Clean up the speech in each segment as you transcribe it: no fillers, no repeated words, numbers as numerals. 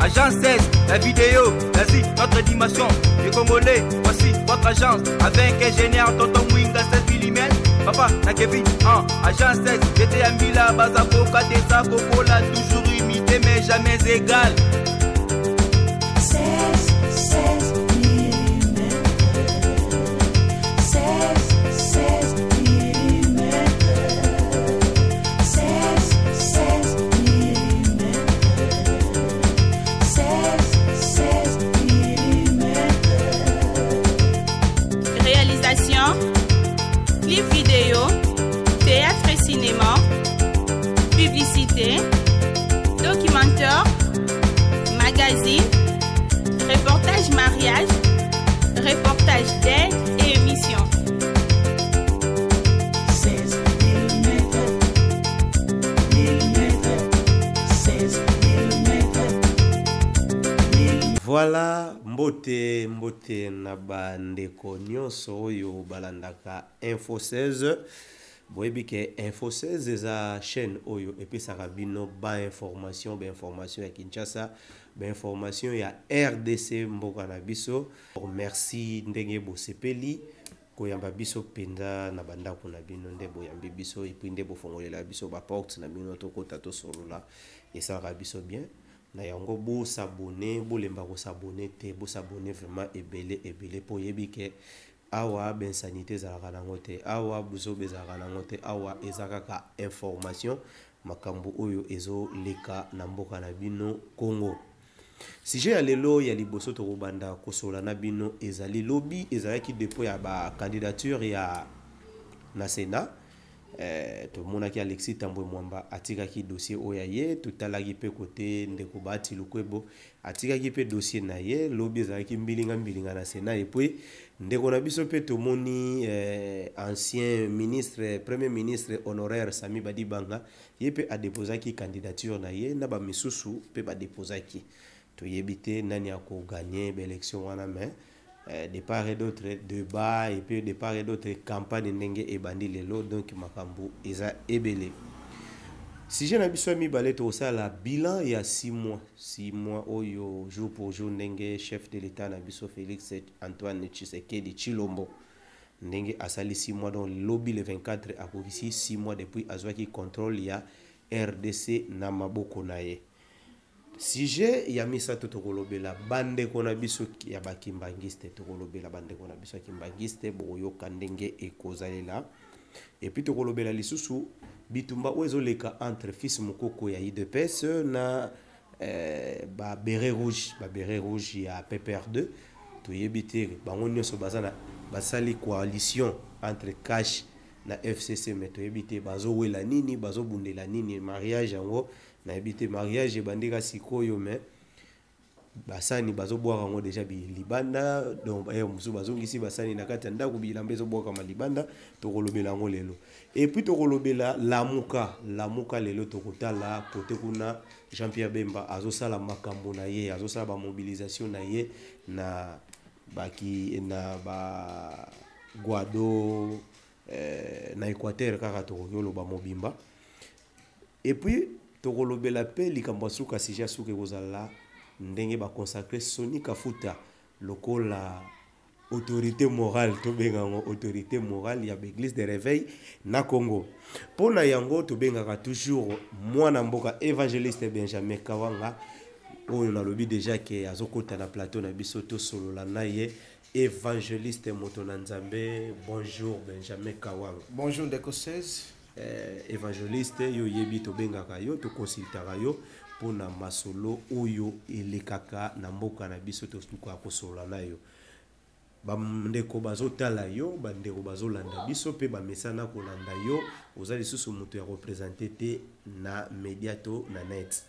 Agence 16, la vidéo, vas-y, notre dimension. Les Congolais, voici votre agence. Avec ingénieur Tonton Mwinga 16 mm. Papa, na Kevin, Agence 16, j'étais à Mila, Bazako, Katesa, Coca-Cola, toujours imité mais jamais égal. 16 mm. 16 mm. 16 mm. 16 mm. Réalisation, clip vidéo, théâtre et cinéma, publicité, documentaire, magazine, reportage mariage, reportage d'aide et émission. 16 mm. 16 mm. Voilà, mbote na bandeko nyonso oyo balandaka Info 16. Boyebi ke Info 16 eza chaîne oyo epesaka bino ba information ya Kinshasa, ba information ya RDC mboka na biso. Merci ndenge bosepeli koyamba biso penza na bandako na bino nde boyambi biso epi nde bofongolela biso ba porte na bino tokota to solola esaka biso bien. Na yango bo s'abonner, bo lemba ko s'abonner te, bo s'abonner vraiment ebele po yebi ke awa ben sanité zalaka nango te, awa buzo bezalaka nango te, awa ezaka ka information makambo oyo ezo leka na mboka na bino Congo. Sujet ya lelo ya liboso to banda kosola na bino ezali lobby ezalaki dépôt ya ba candidature ya na Sénat. To monaki Alexis Tambwe Mwamba atikaki dossier oya ye tutalaki pe côté ndeko bati lukwebo atikaki pe dossier na ye lobby ezalaki mbilinga na Sénat et puis ndeko na biso pe tomoni ancien ministre premier ministre honoraire Sami Badibanga ye pe a déposaki candidature na ye na ba misusu pe ba déposaki to yebite nani ako gagner l'élection wana mais de part et d'autre débat et puis de part et d'autre campagne ndenge ebandi lelo donc makambo eza ebele. Si je n'ai pas mis balé to ça la bilan il y a 6 mois oyo jour pour jour ndenge chef de l'état na biso Félix Antoine Tshisekedi Tshilombo ndenge asali 6 mois dans le lobby le 24 a ici 6 mois depuis azwaki contrôle ya RDC na maboko na ye. Si j'ai yamisa tokolobela bande kona biso ya bakimbangiste tokolobela bande kona biso kimbangiste boyo kandenge ekozalela et puis tokolobela lisusu bitumba oezoleka entre fils mukoko ya IDPS na ba béret rouge ya PPR2 to yebite bango nyonso bazana basali coalition entre Cash na FCC mais to yebite bazo wela nini bazo bundela nini mariage yango na ebite mariage bandika sikoyo mais basani bazo boire ngo déjà bi libanda donc musu bazongisi basani na kati ndako bilamba zo boire kama libanda tokolobela ngo lelo et puis tokolobela lamuka lelo tokotala côté kuna Jean-Pierre Bemba azosala makambo na ye azosala ba mobilisation na ye na baki na ba Guado na Équateur kaka tokolo ba mobimba et puis tokolobela pe likambo suka sija suke kozala ndenge ba consacrer Soni Kafuta lokola autorité morale to bengango autorité morale ya l'église de réveil na Congo. Pona yango to bengaka toujours mwana mboka évangéliste Benjamin Kawanga oyo na lobi déjà ke azokota na plateau na biso to solola na ye évangéliste Motona Nzambe. Bonjour Benjamin Kawanga. Bonjour Ndeko 16. Évangéliste yo yebi to bengaka yo to consultaka yo pona masolo oyo elekaka na mboka na biso to suka kosola na yo bandeko bazotala yo bandeko bazolanda biso pe bamesana kolanda yo ozali susu moto ya représenter te na mediato na net.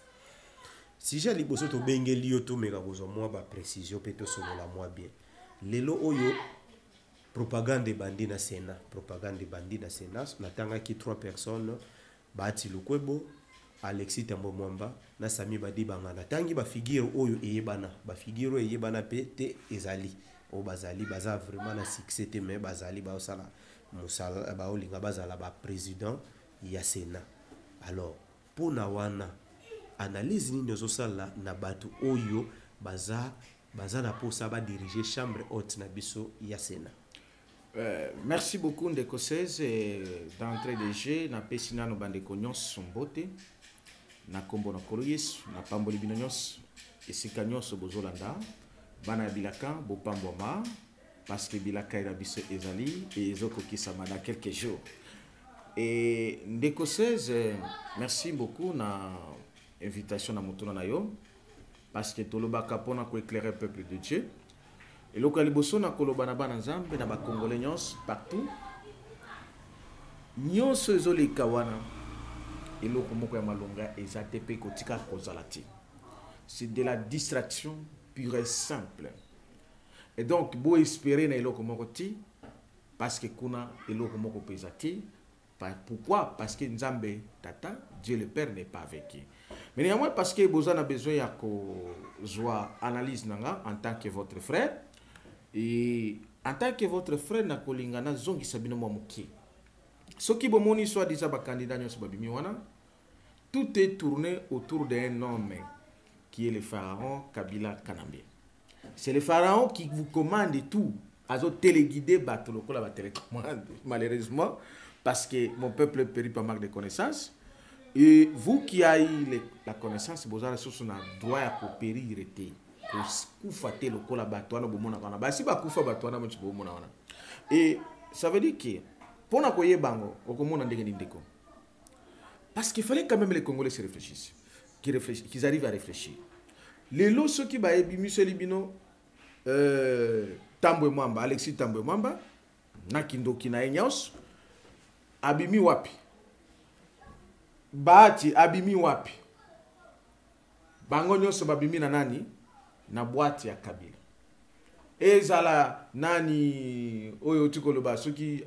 Si j'ai liboso to bengeli yo to meka kozwa mwa ba précision pe to solola mwa bien lelo oyo propagande bandi na Sénat natanga ki 3 personnes Bati Lukwebo, Alexis Tambwe Mwamba na Sami Badibanga natangi ba figure oyo eyebana ba figure eyebana pe te ezali o bazali baza vraiment na succès te mais bazali ba osala musala ba olinga bazala ba président ya Sénat. Alors pona wana analyse nini ozosala na bato oyo baza na posa ba diriger chambre haute na biso ya Sénat. Merci beaucoup Ndeko 16 d'entrée de jeu na pesina no bandeko nyonso mbote na kombo na kolo Yesu na pamboli bino nyonso esika nyonso bozolanda bana ya bilaka bopambwama parce que bilaka ina biso ezali et ezokokisama dans quelques jours. Et Ndeko 16 merci beaucoup na invitation na motuna na yo parce que tolobaka pona ko éclairer peuple de Dieu. Et le Kaliboso na koloba na bana nzambe na ba congolais nyonso partout nyonso ezoleka wana eloko moko ya malonga ezate pe kotika kozala ti. C'est de la distraction pure et simple. Et donc bo espérer na eloko moko ti parce que kuna eloko moko pesati. Pourquoi? Parce que nzambe tata Dieu le Père n'est pas avec qui. Mais néanmoins parce que vous avez besoin ya ko joie analyse nanga en tant que votre frère. Et en tant que votre frère na kolingana zongi sabino mwa muki. Soki bomoni soit déjà ba candidat nyonso babimi wana, tout est tourné autour d'un homme qui est le pharaon Kabila Kanambe. C'est le pharaon qui vous commande tout. Azo téléguidé bato lokola ba télécommande malheureusement parce que mon peuple périt par manque de connaissances. Et vous qui avez la connaissance, vous avez le droit à périr. Et ça veut dire que pour nous koye bango okomona ndenge ni ndeko. Parce qu'il fallait quand même les Congolais se réfléchissent, qu'ils arrivent à réfléchir. Les lots ceux qui ba ebi Michel Bino Tambwe Mwamba, Alexis Tambwe Mwamba, Nakindo Kina Enyos, abimi wapi? Bahati abimi wapi? Bango nyonso babimi na nani? Na boîte ya Kabila. Ezala nani oyo tikoloba soki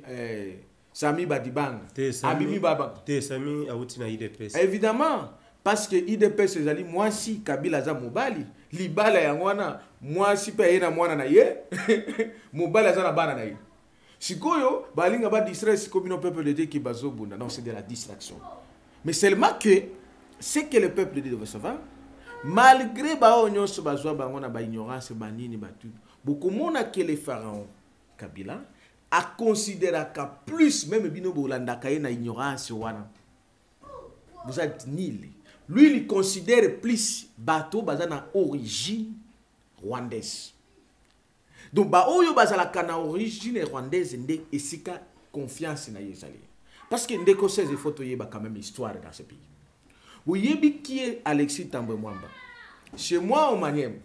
Sami Badibanga. Abimi baba. Te Sami auti na IDPS. Évidemment parce que IDPS ezali mwasi Kabila za mobali, libala ya ngwana mwasi pe yena mwana na ye, mobali za na bana na ye. Sikoyo balinga ba distress comme le peuple de Dieu qui bazobunda. Non, c'est de la distraction. Mais seulement que ce que le peuple de Dieu doit savoir, malgré ba onyoso bazwa bango na ba ignorance banini batu, beaucoup mona que le pharaon Kabila a considéré qu'à plus même bino bolanda kaye na ignorance wana. Vous êtes nil. Lui il considère plus bateau bazana origine rwandaise. Donc ba oyo bazala kana origine rwandaise nde esika confiance na yezali. Parce que ndeko 16 il faut toyeba quand même histoire dans ce pays. Vous yebi qui est Alexis Tambwe Mwamba. Chez moi au Manième,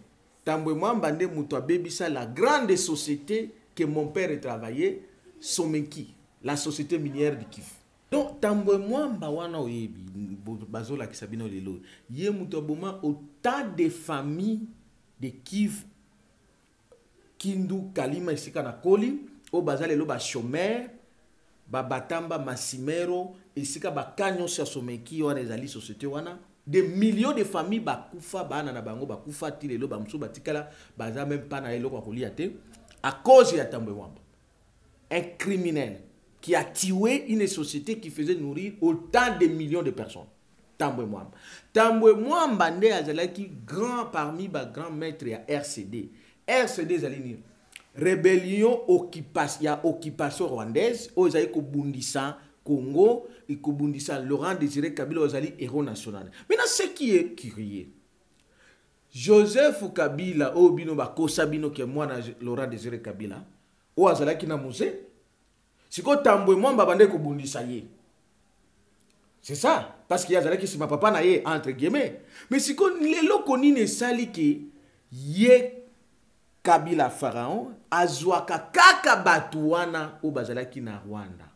Tambwe Mwamba nde muto abebisa la grande société que mon père travaillait, Somenki, la société minière du Kivu. Donc Tambwe Mwamba wana oyebi bazola kisabino lelo. Ye muto boma autant de familles de Kivu Kindu Kalima isika na Koli, o bazale lo ba chômeur, ba Batamba Masimero, isika ba kanyo sia Somenki wana ezali société wana. Des millions de familles bakufa bana na bango bakufa ti lelo ba musu batikala baza même pas na eloko kolia te à cause ya Tambwe Mwamba. Un criminel qui a tué une société qui faisait nourrir autant de millions de personnes. Tambwe Mwamba. Tambwe Mwamba nde azalaki grand parmi ba grand maître ya RCD. RCD zalini rébellion occupation rwandaise aux ko bundisa Congo et ko bundisa Laurent Désiré Kabila ozali héros national. Maintenant ce qui est curieux, Joseph Kabila o bino ba kosabino ke mwana Laurent Désiré Kabila o azalaki na musée siko Tambwe Mwamba bande ko bundisa ye. C'est ça parce qu'il y a azalaki si ma papa na ye entre guillemets. Mais siko lelo konine sali ke ye Kabila pharaon azwaka kaka batuana o bazalaki na Rwanda.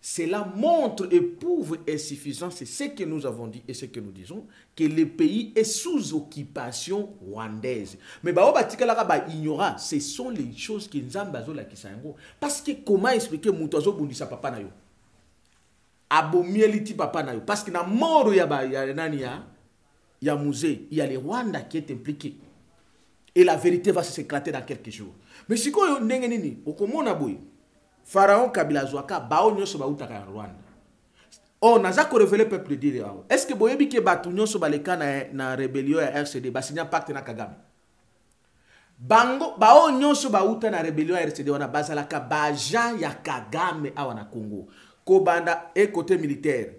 Cela montre et prouve insuffisant, c'est ce que nous avons dit et ce que nous disons, que le pays est sous occupation rwandaise. Mais ba batikala ba ignora, ce sont les choses que Nzamba zo la kisango. Parce que comment expliquer mutozo bundisa papa na yo? Abomieliti papa na yo parce que na mort ya ba ya nani ya musée, il y a le Rwanda qui est impliqué. Et la vérité va s'éclater dans quelques jours. Mais si ko ndenge nini okomona boy Pharaon Kabila Zwaka bao nyoso ba utaka Rwanda. on a ko révélé peuple dire est-ce que boyebi ke batu nyonso baleka na rébellion ya RCD basigna pacte na Kagame bango bao nyonso bauta na rébellion ya RCD wana bazalaka baja ya Kagame awa na Congo ko banda e côté militaire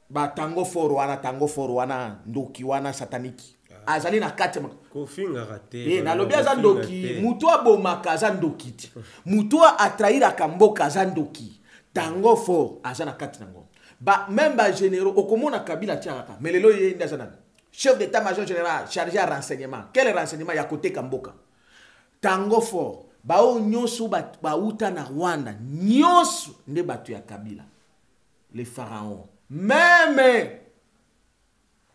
ba tango foro wana ndoki wana sataniki azali na kati kofinga raté na lobi aza ndoki mutu abomaka aza ndoki ti mutu atraira kamboka aza ndoki tango fort aza na kati nango ba même ba généraux okomona Kabila tiaka mais lelo ye ndaza na chef d'état-major général chargé à renseignement quel renseignement ya côté kamboka tango fort bao nyonso ba uta na Rwanda nyonso nde batu ya Kabila les pharaons même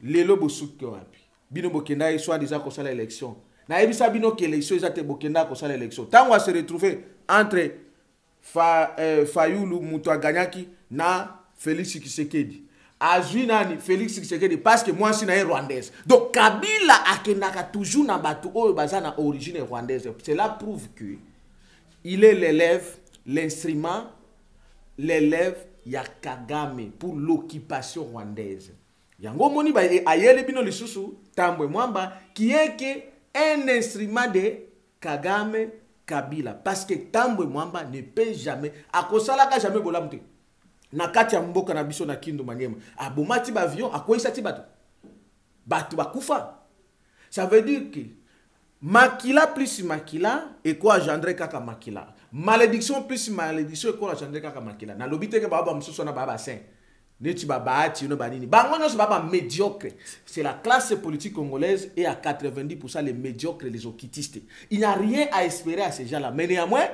lelo bosuki wapi bino bokenda soit déjà ko sala élection na ebisa bino ke élection ezate bokenda ko sala élection tango se retrouver entre Fayulu mutu aganyaki na Félix Tshisekedi azui nani Félix Tshisekedi parce que moi si na rwandaise donc Kabila akendaka toujours na batu oyo baza na origine rwandaise cela prouve que il est l'instrument l'élève ya Kagame pour l'occupation rwandaise yango moni ba ayele bino lisusu tambwe mwamba qui est que un instrument de Kagame Kabila parce que tambwe mwamba ne peut jamais akosalaka jamais bolamte na kati ya mboka na biso na Kindu Manyema abomati ba avion akoisa ti batu bakufa ça veut dire que makila plus makila et quoi gendre kaka makila malédiction plus malédiction et quoi gendre kaka makila na lobite ke baba msusu na baba saint neti babati no banini bango nyonso baba médiocre c'est la classe politique congolaise et à 90% les médiocres les occultistes il n'y a rien à espérer à ces gens-là mais néanmoins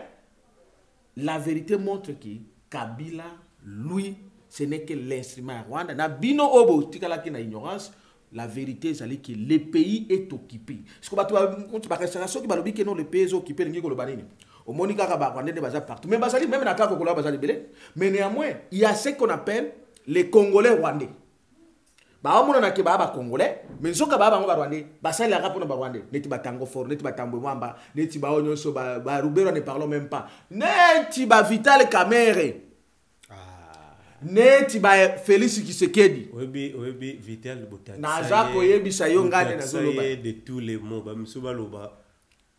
la vérité montre que Kabila lui ce n'est que l'instrument Rwanda na bino obo tikala ki na ignorance la vérité c'est que le pays est occupé ce que ba restauration qui balobi que non le pays est occupé ngi ko lo banini au monika ka ba Rwanda de baza partout mais bazali même na ka ko lo bazali belé mais néanmoins il y a ce qu'on appelle les Congolais rwandais. Ba omona na ke ba Congolais, mais soka ba bango ba rwandais, ba sali la rapona ba rwandais, neti ba tango fort, neti ba tambwe mwamba, neti ba onyoso ba Rubero ne parlons même pas. Neti ba Vital Kamerhe. Neti ba Félix Tshisekedi. Oyebi Vital Botaki. Na zako yebisa yo ngane na zoloba. De tous les mots ba msuba loba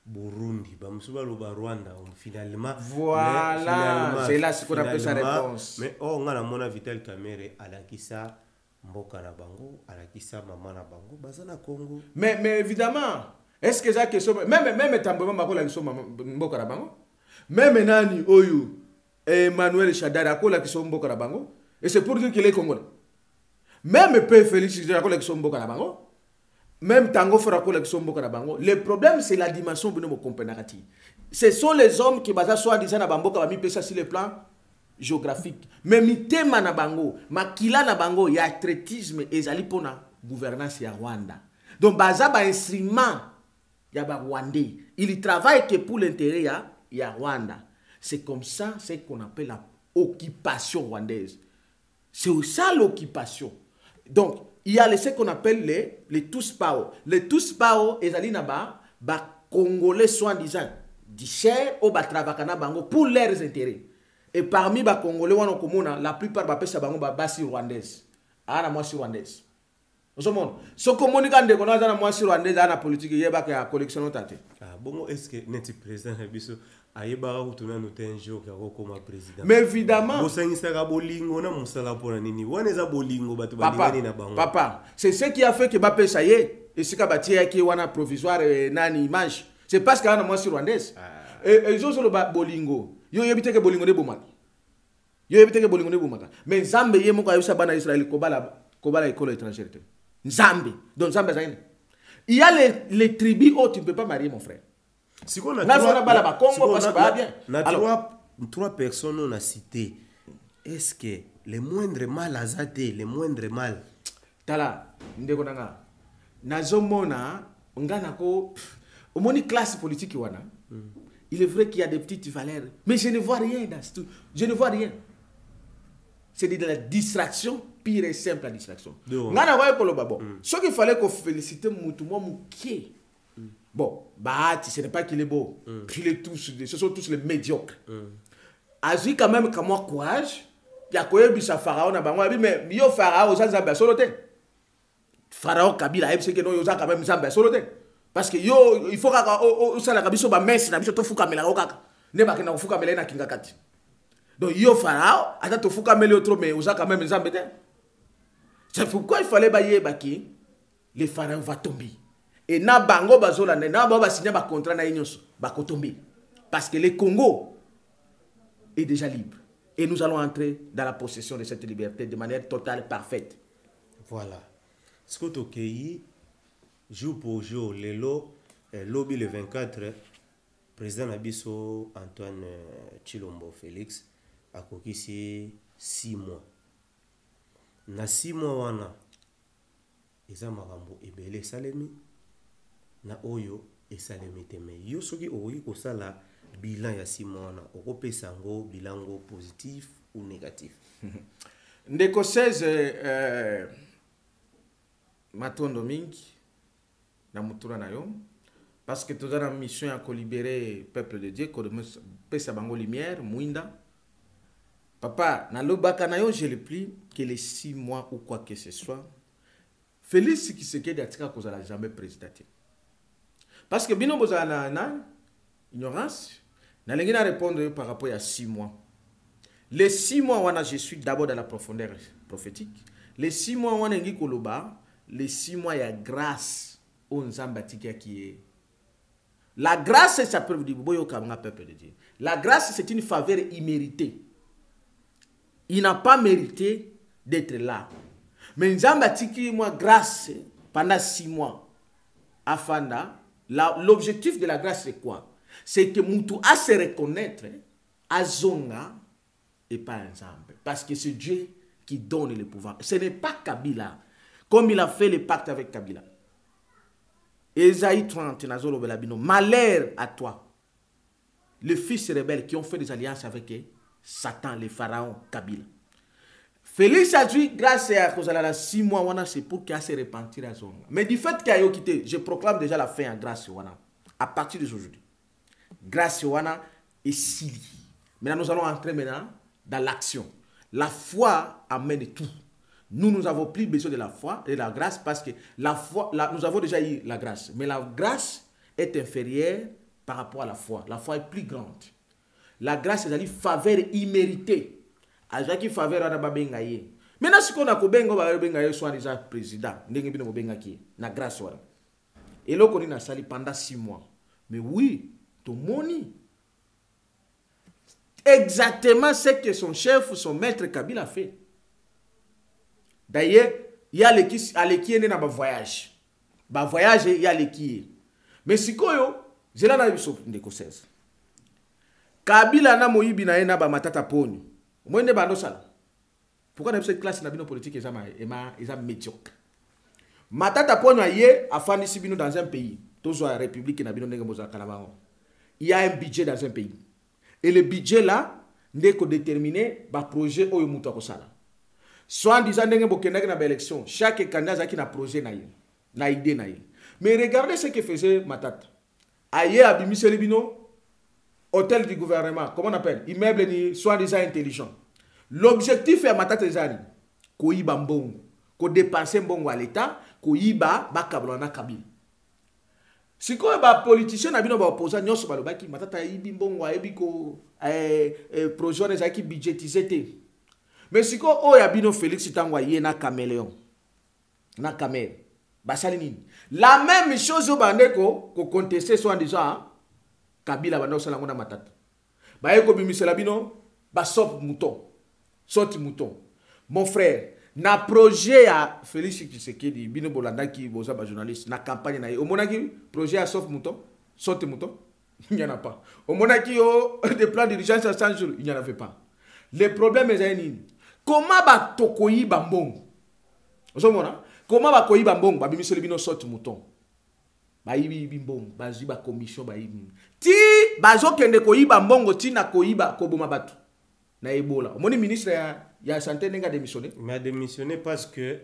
Burundi, ba msuba loba Rwanda, finalement. Voilà, c'est là ce qu'on appelle sa réponse. Mais on a la mona Vital Kamerhe alakisa mboka na bango, alakisa mama na bango, bazana Congo. Mais évidemment, est-ce que ça question même tamboma makola kiso mboka na bango? Même nani oyo Emmanuel Shadara akola kiso mboka na bango? Et c'est pour dire qu'il est congolais. Même P Félix akola kiso mboka na bango? Même Tango Forakola qui sont beaucoup na bango. Le problème c'est la dimension de nos compétences. Ce sont les hommes qui basent soit disant na bango qui mis ça sur le plan géographique. Mais mitema na bango, makila na bango ya traitisme ezali pona gouvernance ya Rwanda. Donc baza ba instrument ya ba Rwandais. Il travaille que pour l'intérêt ya Rwanda. C'est comme ça c'est qu'on appelle la occupation rwandaise. C'est ça l'occupation. Donc il y a ce qu'on appelle les Tous-Pao. Les Tous-Pao, ils allaient là-bas, Congolais soi-disant, du cher au Batravakana Bango pour leurs intérêts. Et parmi les Congolais, la plupart des Bango basi rwandaise. Ah, moi, je rwandaise. Vous comprenez? Ce qu'on communique en déconnant, moi, je suis rwandaise, dans la politique, il y a une collection de tate. Ah, bon, est-ce que notre président ayeba retourner nous un jour comme président? Mais évidemment. Papa, c'est ce qui a fait que Mbappé ça y est, et ce qui a bâti qui wana provisoire nani image. C'est parce que moi sur rwandaise. Et ils ont le bolingo. Yo yebite que bolingo de bomaka. Yo yebite que bolingo de bomaka. Mais Nzambe yemo ko ayusa bana Israël kobala école étrangère. Nzambe. Donc Nzambe ça. Il y a les tribus où tu ne peux pas marier mon frère. Si on a trois personnes on a cité, est-ce que le moindre mal a zaté, le moindre mal? Tala, ndeko nanga. Nazomona, ngana ko, omoni classe politique wana. Il est vrai qu'il y a des petites valeurs, mais je ne vois rien dans tout. Je ne vois rien. C'est de la distraction, pire et simple la distraction. Ngana wa ko lo babo. Ce qu'il fallait qu'on félicite mutumo mukie. Bon, Bahati, ce n'est pas qu'il est beau. Ce sont tous les médiocres. Azui quand même comme moi courage ya koyebisa Pharaon na bango abi mais yo Pharaon oza nzambe solo te. Pharaon Kabila ayebise ke no yo za quand même nzambe solo te. Parce que yo il faut kaka o sala ka biso ba messe na biso to fuka mela kaka. Ne ba kena fuka mela na kinga kati. Donc yo Pharaon ata to fuka mela trop mais oza quand même nzambe te. C'est pourquoi il fallait bailler baki le Pharaon va tomber. Et na bango bazola na bango ba signer ba contrat na nyonso ba ko tomber. Parce que le Congo est déjà libre. Et nous allons entrer dans la possession de cette liberté de manière totale, parfaite. Voilà. Ce que tu as jour pour jour, le lobby le 24, président Nabiso Antoine Chilombo Félix a coquissé 6 mois. Na 6 mois, wana, eza marambo ebele salemi, na oyo et salemi teme. Yo soki oyi ko sala bilan ya 6 mois na okope sango bilango positif ou négatif. Ndeko 16 matondo mingi na mutura na yo parce que tu as la mission à libérer peuple de Dieu ko pesa bango lumière muinda. Papa na lobaka na yo je le prie que les 6 mois ou quoi que ce soit Félix Tshisekedi atika kozala jamais président. Parce que bino bozala na ignorance, je vais répondre par rapport à 6 mois. Les 6 mois, je suis d'abord dans la profondeur prophétique. Les 6 mois, les 6 mois, il y a grâce au Nzambatika qui est. La grâce, c'est sa preuve du peuple de Dieu. La grâce, c'est une faveur imméritée. Il n'a pas mérité d'être là. Mais Nzambatiki, moi, grâce, pendant 6 mois, afanda. L'objectif de la grâce, c'est quoi? C'est que Moutou a se reconnaître à Zonga et pas ensemble. Parce que c'est Dieu qui donne le pouvoir. Ce n'est pas Kabila. Comme il a fait le pacte avec Kabila. Esaïe 30, malheur à toi. Les fils rebelles qui ont fait des alliances avec Satan, les pharaons, Kabila. Félix a dit, grâce à cause de la 6 mois, c'est pour qu'il se repentir à Zonga. Mais du fait qu'il a quitté, je proclame déjà la fin en grâce à partir d'aujourd'hui. Grâce est Syrie. Maintenant, nous allons entrer maintenant dans l'action. La foi amène tout. Nous n'avons plus besoin de la foi et de la grâce parce que la foi, nous avons déjà eu la grâce. Mais la grâce est inférieure par rapport à la foi. La foi est plus grande. La grâce, c'est une faveur imméritée. Ajaki faveur à Babenga ye. Maintenant, ce qu'on a kobengo Babenga ye soit déjà président. N'engue bino Babenga ki na grâce wala. Et là, on a sali pendant 6 mois. Mais oui, tout moni. Exactement ce que son chef ou son maître Kabila a fait. D'ailleurs, il y a les qui est dans le voyage. Le voyage, il y a les qui. Mais si koyo, je l'ai dit ndeko 16. Kabila na moyibi na ena ba matata poni. Moi ne bando sala. Pourquoi dans cette classe na bino politique est médiocre. Matata poni aye afani si bino dans un pays. Toujours la République na bino ndenge boza kalabango. Il y a un budget dans un pays. Et le budget là n'est que déterminé par projet oyo muto akosala. Soit en disant ndenge bokendaki na ba élection, chaque candidat a qui na projet na ye, na idée na ye. Mais regardez ce que faisait Matata. Aye abimiseli bino hôtel du gouvernement, comment on appelle? Immeuble ni soi-disant intelligent. L'objectif est Matata ezali ko yiba mbongo, ko dépenser mbongo à l'état, ko yiba ba kablona Kabila. Si quoi ba politicien na bino ba opposant nyonso balobaki Matata yibi mbongo ayebi ko projet ezaki budgétisé te. Mais si quoi oh ya bino Félix tangwa ye na caméléon. Na camel. Basali nini? La même chose au bandeko ko contester soit en disant Kabila banda osala ngona Matata. Ba yeko bimisela bino ba sop mouton. Sorti mouton. Mon frère, na projet à Félix Tshisekedi bino bolanda ki boza ba journaliste na campagne na ye. Omonaki projet à sop mouton, sorti mouton. Il n'y en a pas. Omonaki des plans d'urgence à 100 jours, il n'y en avait pas. Le problème est nini? Comment ba tokoyi bambong? Ozomona? Comment ba koyi bambong ba bimisela bino sorti mouton? Ba yibi bimbong, ba ziba commission ba yibi. Ti bazo kende koyiba mbongo ti na koyiba koboma batu na Ebola. Omoni ministre ya santé nenga démissionné. Mais a démissionné parce que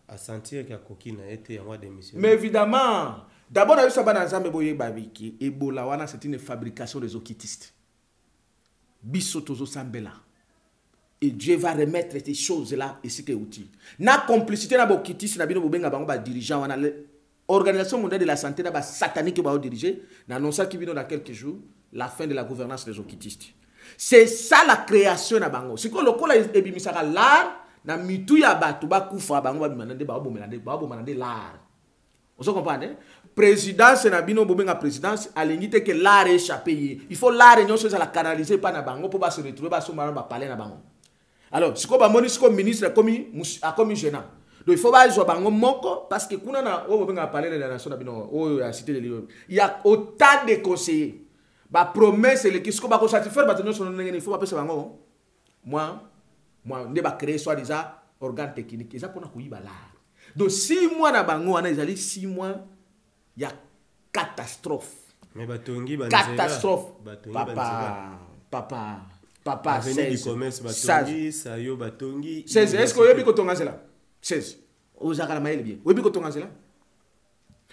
à sentir qu'il y a coquine a été en démissionné. Mais évidemment, d'abord na yusa bana nzambe boye babiki Ebola wana c'est une fabrication des okitistes. Biso tozo sambela. et Dieu va remettre ces choses-là ici que outil. Na complicité na bokitis na bino bobenga bango ba dirigeant wana Organisation mondiale de la santé na ba satanique ba diriger na annonça qui bino dans quelques jours la fin de la gouvernance des okitistes. C'est ça la création na bango. C'est que lokola ebimisaka l'art na mitu ya batu ba kufa bango ba bimanande ba bomenande l'art. Vous comprenez? Présidence na bino bobenga présidence alingi te que l'art échappé. Il faut l'art nyonso za la canaliser pas na bango pour ba se retrouver ba so ba parler na bango. Alors, si vous avez un ministre a commis gênant. Donc, il faut pas jouer bango moko parce que kuna na parler de la nation la cité de Lyon. Il y a autant de conseillers. Ba promesse les qui va satisfaire il faut pas passer bango. Moi, ne ba créer soit disant organe technique. Ça pour na kuiba l'art. Donc 6 mois na bango on a 6 mois il y a catastrophe. Mais batongi catastrophe. Papa, avenue du commerce batongi, sayo batongi. 16, est-ce que vous avez kotonga cela? 16. Vous avez maïl bien. Vous avez kotonga cela?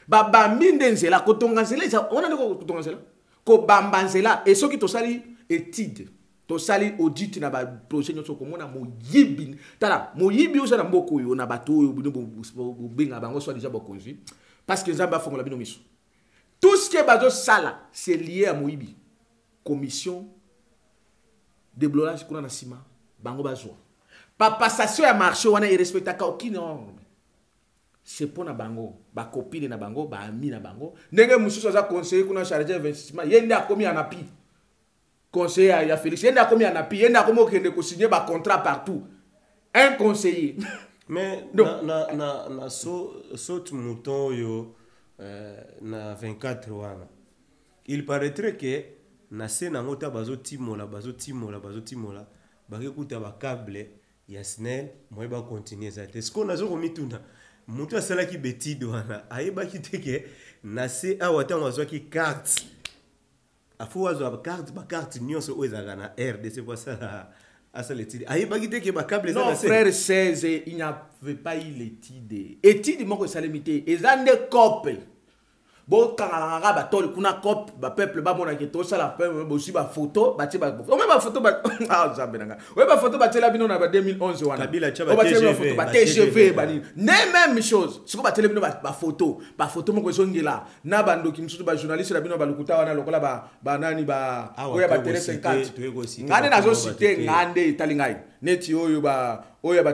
Baba mindenzela kotonga cela, on a kotonga cela. Ko bambanzela et ceux qui to sali étude, to sali audit na ba projet nyoso komona moyibi. Tala, moyibi oza na mboko yo na bato yo bino benga bango soit déjà bokonzi parce que nzamba fongola bino miso. Tout ce qui est bazo sala, c'est lié à moyibi. Commission déblocage kuna na sima bango bazwa pa passation ya marché wana irrespectaka aucune norme c'est pour na bango ba copine na bango ba ami na bango ndenge mususu za conseiller kuna chargé investissement yende akomi anapi conseiller ya Félix yende akomi anapi yende akomi okende ko signer ba contrat partout un conseiller mais na saute mouton yo na 24 wana il paraîtrait que na se na ngota bazo timola bakekuta ba câble ya SNEL moi ba continuer ça est-ce qu'on a zo komituna mutu asala ki betide wana ayeba ki teke na se awata ngazwa ki carte afu wazo ba carte nyonso oezaka na RDC pour ça asala étude ayeba ki teke ba câble non frère 16 il n'y avait pas eu l'étude moko salimité ezande copie. Bon, quand on a battu kuna cop, ba peuple ba mona keto ça la peuple aussi ba photo, ba ti ba photo. On met ba photo ba ah zabena. Ouais ba photo ba tela bino na 2011 wana. Kabila cha ba TGV, ba TGV ba ni. Même chose. Siko ba tela bino ba photo moko zongela. Na bando ki msutu ba journaliste na bino ba lukuta wana lokola ba nani ba oya ba tele 50. Ngane nazo citer ngande talingai. Neti oyo ba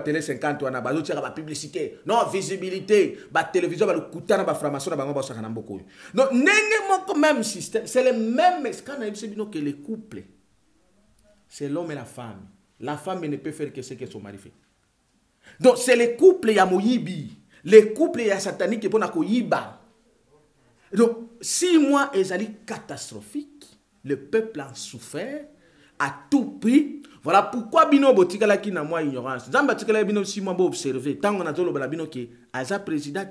télé 50 wana bazo tira ba publicité non visibilité ba télévision ba lukuta na ba formation na bango ba saka na mboko. Donc nenge moko même système c'est le même scandale que les couples c'est l'homme et la femme. La femme ne peut faire que ce que son mari fait. Donc c'est les couples ya moyibi, les couples ya satanique pour na koyiba. Donc 6 mois ezali catastrophique, le peuple a souffert à tout prix. Voilà pourquoi bino botikala ki na moi ignorance. Zamba tikala bino 6 mois bo observer tant on a tolo bala bino ki aza président.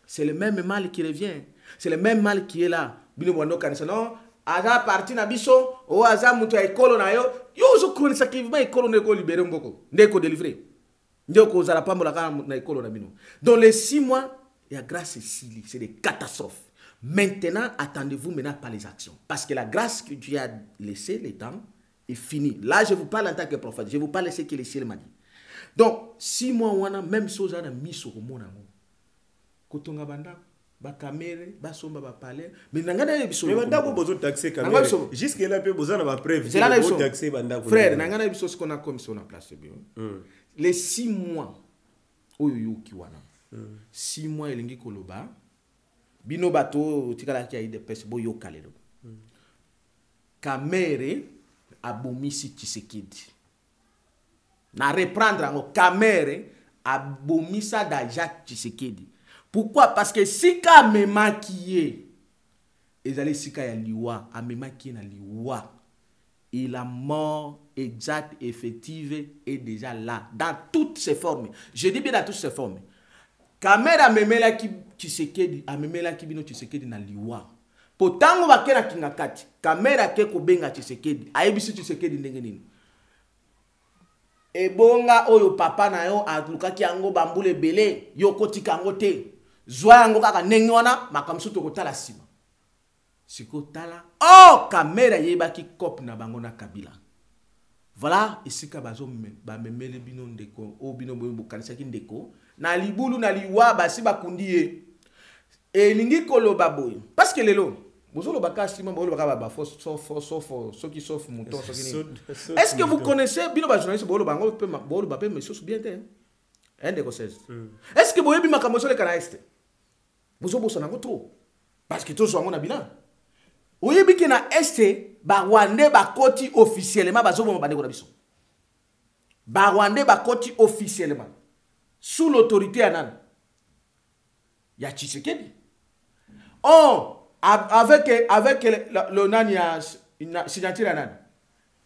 C'est le même mal qui revient. C'est le même mal qui est là. Bino bondo kanisa non aza parti na biso o aza mutu ya ekolo na yo zo kronisa ki va ekolo ne ko libérer mboko ndeko délivrer ndeko za la pambola kana na ekolo na bino. Dans les 6 mois il y a grâce ici, c'est des catastrophes. Maintenant attendez-vous maintenant par les actions parce que la grâce que Dieu a laissé le temps est fini. Là je vous parle en tant que prophète, je vous parle de ce que le ciel m'a dit. Donc 6 mois on a même chose à mis sur mon amour. Kotonga banda ba caméra ba somba ba parler mais nangana biso mais banda ko bozo taxer caméra jusque là pe bozo na ba preuve c'est là taxer banda ko frère nangana biso ce qu'on a comme sur la place bien les 6 mois oyo ki wana 6 mois elingi koloba bino bato tikala ki aide pese boyo kalelo caméra abomisi Tshisekedi na reprendre en caméra abomisa da Jacques Tshisekedi. Pourquoi? Parce que si ka me maquillé, ezali sika ya liwa, a me maquillé na liwa, et la mort exacte, effective est déjà là, dans toutes ses formes. Je dis bien dans toutes ses formes. Kamera memela ki Tshisekedi, a memela ki bino Tshisekedi na liwa. Potango bakena kingakati, kamera ke ko benga Tshisekedi, ayebisi Tshisekedi ndenge nini. Ebonga oyo papa na yo atlukaki yango bambule belé, yo kotika yango te. Zwa yango kaka ndenge wana makamsu to kotala sima. Siko tala oh kamera yebaki cop na bango na Kabila. voilà esika bazo ba memele bino ndeko o bino bo kanisa ki ndeko na libulu na liwa basi bakundi ye elingi koloba boy parce que lelo bozolo bakasi mamba boloba ka ba fausse so qui sauf mouton so qui est-ce que vous connaissez bino ba journaliste bolo bango pe bolo ba pe monsieur bien te ndeko 16 est-ce que boyebi makambo so le kana este bozo bosa nango trop parce que tozo ngona bilan oyebi ke na este ba Rwandais ba koti officiellement bazo bomba bandeko na biso ba Rwandais ba koti officiellement sous l'autorité ya nani ya Tshisekedi. Oh, avec le nani ya signature ya nani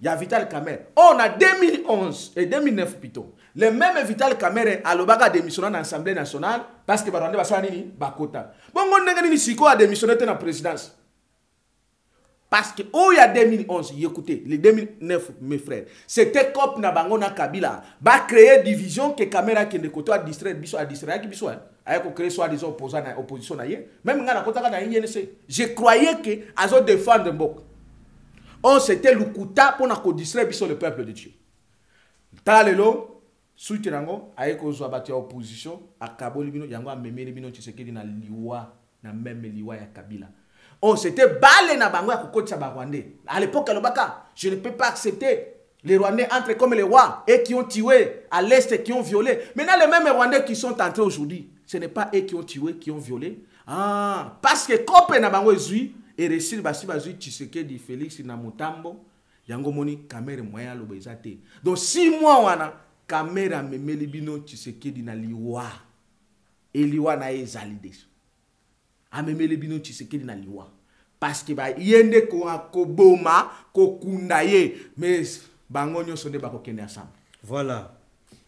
ya Vital Kamerhe. On a 2011 et 2009 plutôt. Le même Vital Kamerhe a l'obaka démissionné dans l'Assemblée nationale parce que ba Rwandais ba nini ba kota. Bongo ndenge nini siko a démissionné dans la présidence. Parce que, oh, il y a 2011, écoutez, les 2009, mes frères, c'était comme Nabangona Kabila, va créer division que caméra qui ne côté à distraire, à distraire, qui soit, avec créer soit des opposants à opposition ailleurs, même quand on a INC, je croyais que à zo défendre Mbok. On c'était le kuta pour nous distraire le peuple de Dieu. Talelo, soutirango, avec aux abattus opposition, à Kaboli bino, yango a memeli bino Tshisekedi na liwa, na même liwa ya Kabila. On s'était balé na bango ya kokotisa ba Rwandais. À l'époque, je ne peux pas accepter les Rwandais entrent comme les rois et qui ont tué à l'est et qui ont violé. Maintenant, les mêmes Rwandais qui sont entrés aujourd'hui, ce n'est pas eux qui ont tué, qui ont violé. Ah, parce que Kope na bango ezui et récit basi bazui Tshisekedi Félix na Mutambo, yango moni Kamerhe moya lo bezate. Donc 6 mois wana Kamerhe memeli bino Tshisekedi na liwa. Et liwa na ezalides. Amemele bino Tshisekedi na liwa parce que ba yende ko akoboma ko kundaye mais bango nyonso nde bakokende ensemble. Voilà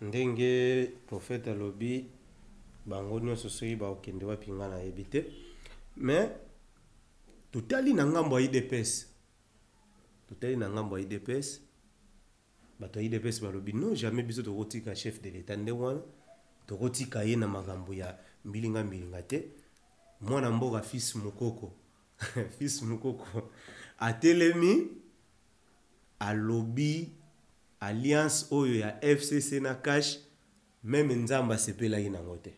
ndenge prophète alobi bango nyonso soki bakokende wapinga na ebite mais totali na ngambo ya IDPS bato ya IDPS balobi non jamais biso tokotika chef de l'état nde wana tokotika ye na makambo ya mbilinga te. Mwana mboka fils mukoko fils mukoko atelemi alobi alliance oyo ya FCC na cash même nzamba sepela ina ngote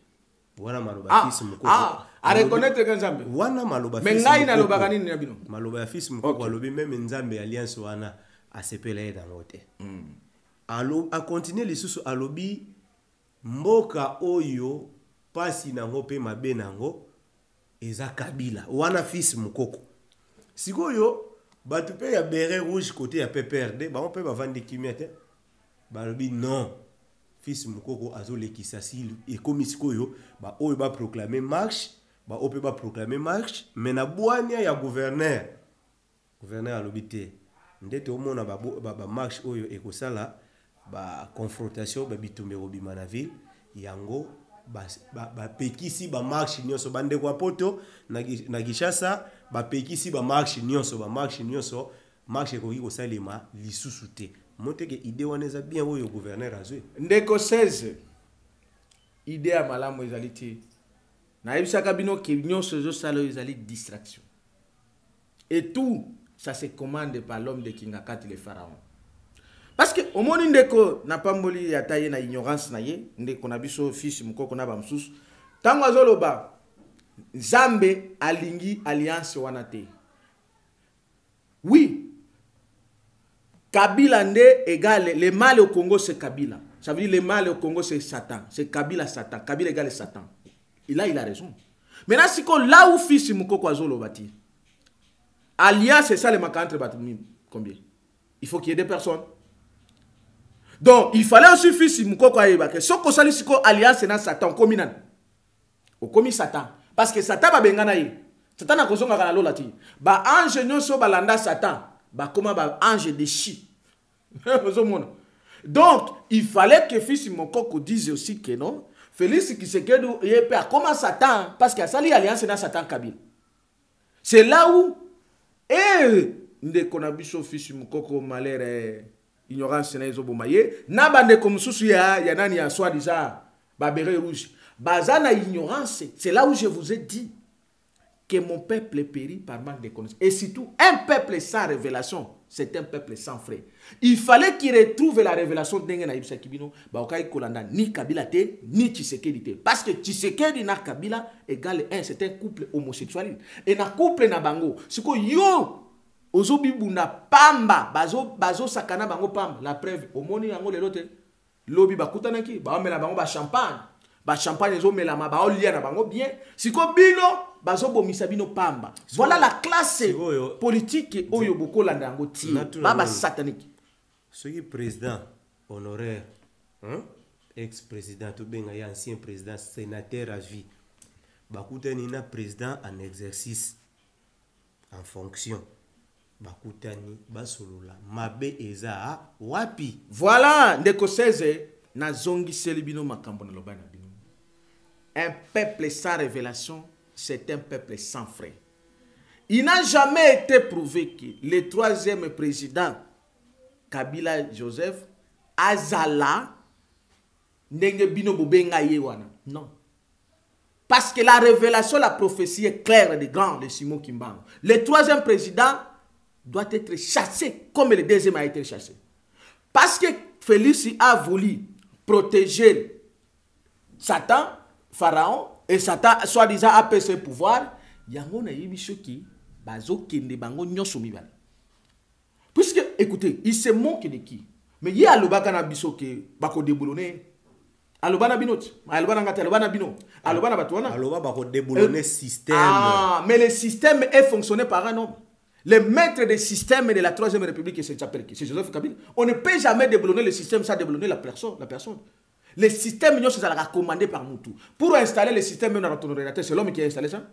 wana maloba fils mukoko a reconnaître que nzambe wana maloba fils mukoko na loba kanini na bino maloba ya fils mukoko alobi même nzambe alliance wana asepela ina ngote alo a continuer lisusu alobi mboka oyo pasi nango pe mabe nango eza Kabila wana fils mukoko sikoyo batu pe ya beret rouge côté ya PPRD ba on peut ba vendre kimete balobi non fils mukoko azolekisa sil et comme sikoyo ba oyo ba proclamer marche ba ope ba proclamer marche mais na bwania ya gouverneur alobi te ndete omona ba marche oyo ekosala ba confrontation ba bitumbe robima na ville yango ba pekisi ba marche nyonso bande kwa poto na Kinshasa ba pekisi ba marche nyonso marche ko yiko salema lisusu te monteke idée wana eza bien oyo gouverneur azwe ndeko 16 idée ya malamu ezali te na yebisaka bino ke nyonso zo sala ezali distraction et tout ça se commande par l'homme de Kingakati le pharaon. Parce que au monde ndeko na pamboli ya taye na ignorance na ye ndeko na biso fils mukoko na bamsusu tango azoloba Nzambe alingi alliance wana te. Oui, Kabila nde égale le mal au Congo c'est Kabila. Ça veut dire le mal au Congo c'est Satan, c'est Kabila Satan, Kabila égale Satan. Il a raison. Maintenant si ko là où fils mukoko azoloba ti alliance c'est ça le maca entre batumi combien? Il faut qu'il y ait des personnes. Donc, il fallait aussi fils mukoko ayeba que so ko sali siko alliance na Satan komi nan. O komi Satan parce que Satan ba bengana ye. Satan na kozonga kana lola ti. Ba ange nyonso balanda Satan, ba koma ba ange de chi. Donc, il fallait que fils mukoko dise aussi que non, Félix Tshisekedi yepe a comment Satan parce que sali alliance na Satan Kabila. C'est là où nde kona biso fils mukoko malere ignorance na ezo bomaye na bande comme susu ya nani ya soi disant ba beret rouge bazana ignorance. C'est là où je vous ai dit que mon peuple périt par manque de connaissances. Et surtout, un peuple sans révélation, c'est un peuple sans frais. Il fallait qu'il retrouve la révélation d'Engen Aïbsa Kibino, Baokai Kolanda, ni Kabila te, ni Tshisekedi te. Parce que Tshisekedi na Kabila égale 1, c'est un couple homosexuel. Et na couple na bango, c'est que yo, ozobi bunda pamba, bazo sakana bango pamba. La preuve, au moni yango lelote, lobi bakutanaki, baomela bango ba champagne. Ba champagne zo melama ba olia na bango bien. Siko bino bazo bomisa bino pamba. Voilà la classe politique oyo boko landa yango ti. Baba satanique. Ce qui est président honoraire, hein? Ex-président ou bien ancien président, sénateur à vie. Bakutani na président en exercice, en fonction. Bakutani basolula mabe eza wapi. Voilà ndeko 16 na zongi selibino makambo na lobana bino. Un peuple sans révélation, c'est un peuple sans frais. Il n'a jamais été prouvé que le troisième président, Kabila Joseph, Azala, ndenge bino bobenga yewana. Non. Parce que la révélation, la prophétie est claire de grand de Simon Kimbangu. Le troisième président doit être chassé comme le deuxième a été chassé. Parce que Félix a voulu protéger Satan, Pharaon, et Satan, soi-disant, a pris ses pouvoirs. Yango na yebi choki, bazo kende bango nyoso mibale. Puisque, écoutez, il se moque de qui? Mais il y a le bakana biso ke bako déboulonné. Alobana binot, alobana ngata, alobana bino, alobana batouana. Aloba bako déboulonné système. Ah, mais le système est fonctionné par un homme. Le maître des systèmes de la Troisième République, c'est Joseph Kabila. On ne peut jamais déboulonner le système sans déboulonner la personne. Le système, c'est commandé par Moutou. Pour installer le système, c'est l'homme qui a installé ça.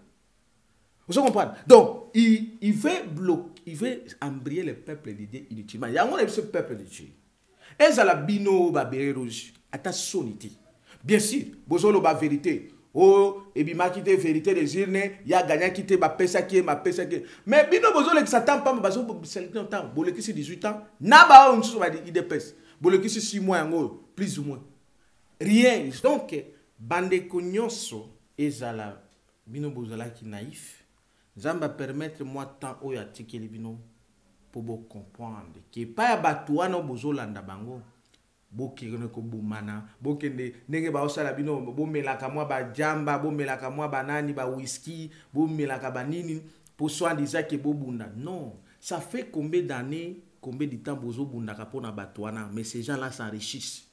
Vous comprenez? Donc, il veut bloquer, il veut embrayer le peuple d'idées inutilement. Il y a ce peuple de Dieu. Et ça la bino babéré rouge. Ata sonité. Bien sûr, bozolo ba vérité. Oh, et bien ma quitté vérité des urnes, il y a gagné quitté ma pesa qui est ma pesa qui. Mais bino bozolo que ça t'a pas bazo c'est le temps. Boleki c'est 18 ans. Na ba on sou ba ide pes. Boleki c'est 6 mois ngo, plus ou moins. Rien. Donc bande konyoso ezala bino bozala ki naïf. Zamba permettre moi temps oyo atikeli bino pour bo comprendre que pas batuana bozolanda bango. Bokirene ko bumana bokende ndenge ba osala bino bomelaka mwa ba jamba bomelaka mwa banani ba whisky bomelaka banini pour soi disant que bobunda. Non, ça fait combien d'années, combien de temps bozo bundaka pona batuana, mais ces gens là s'enrichissent.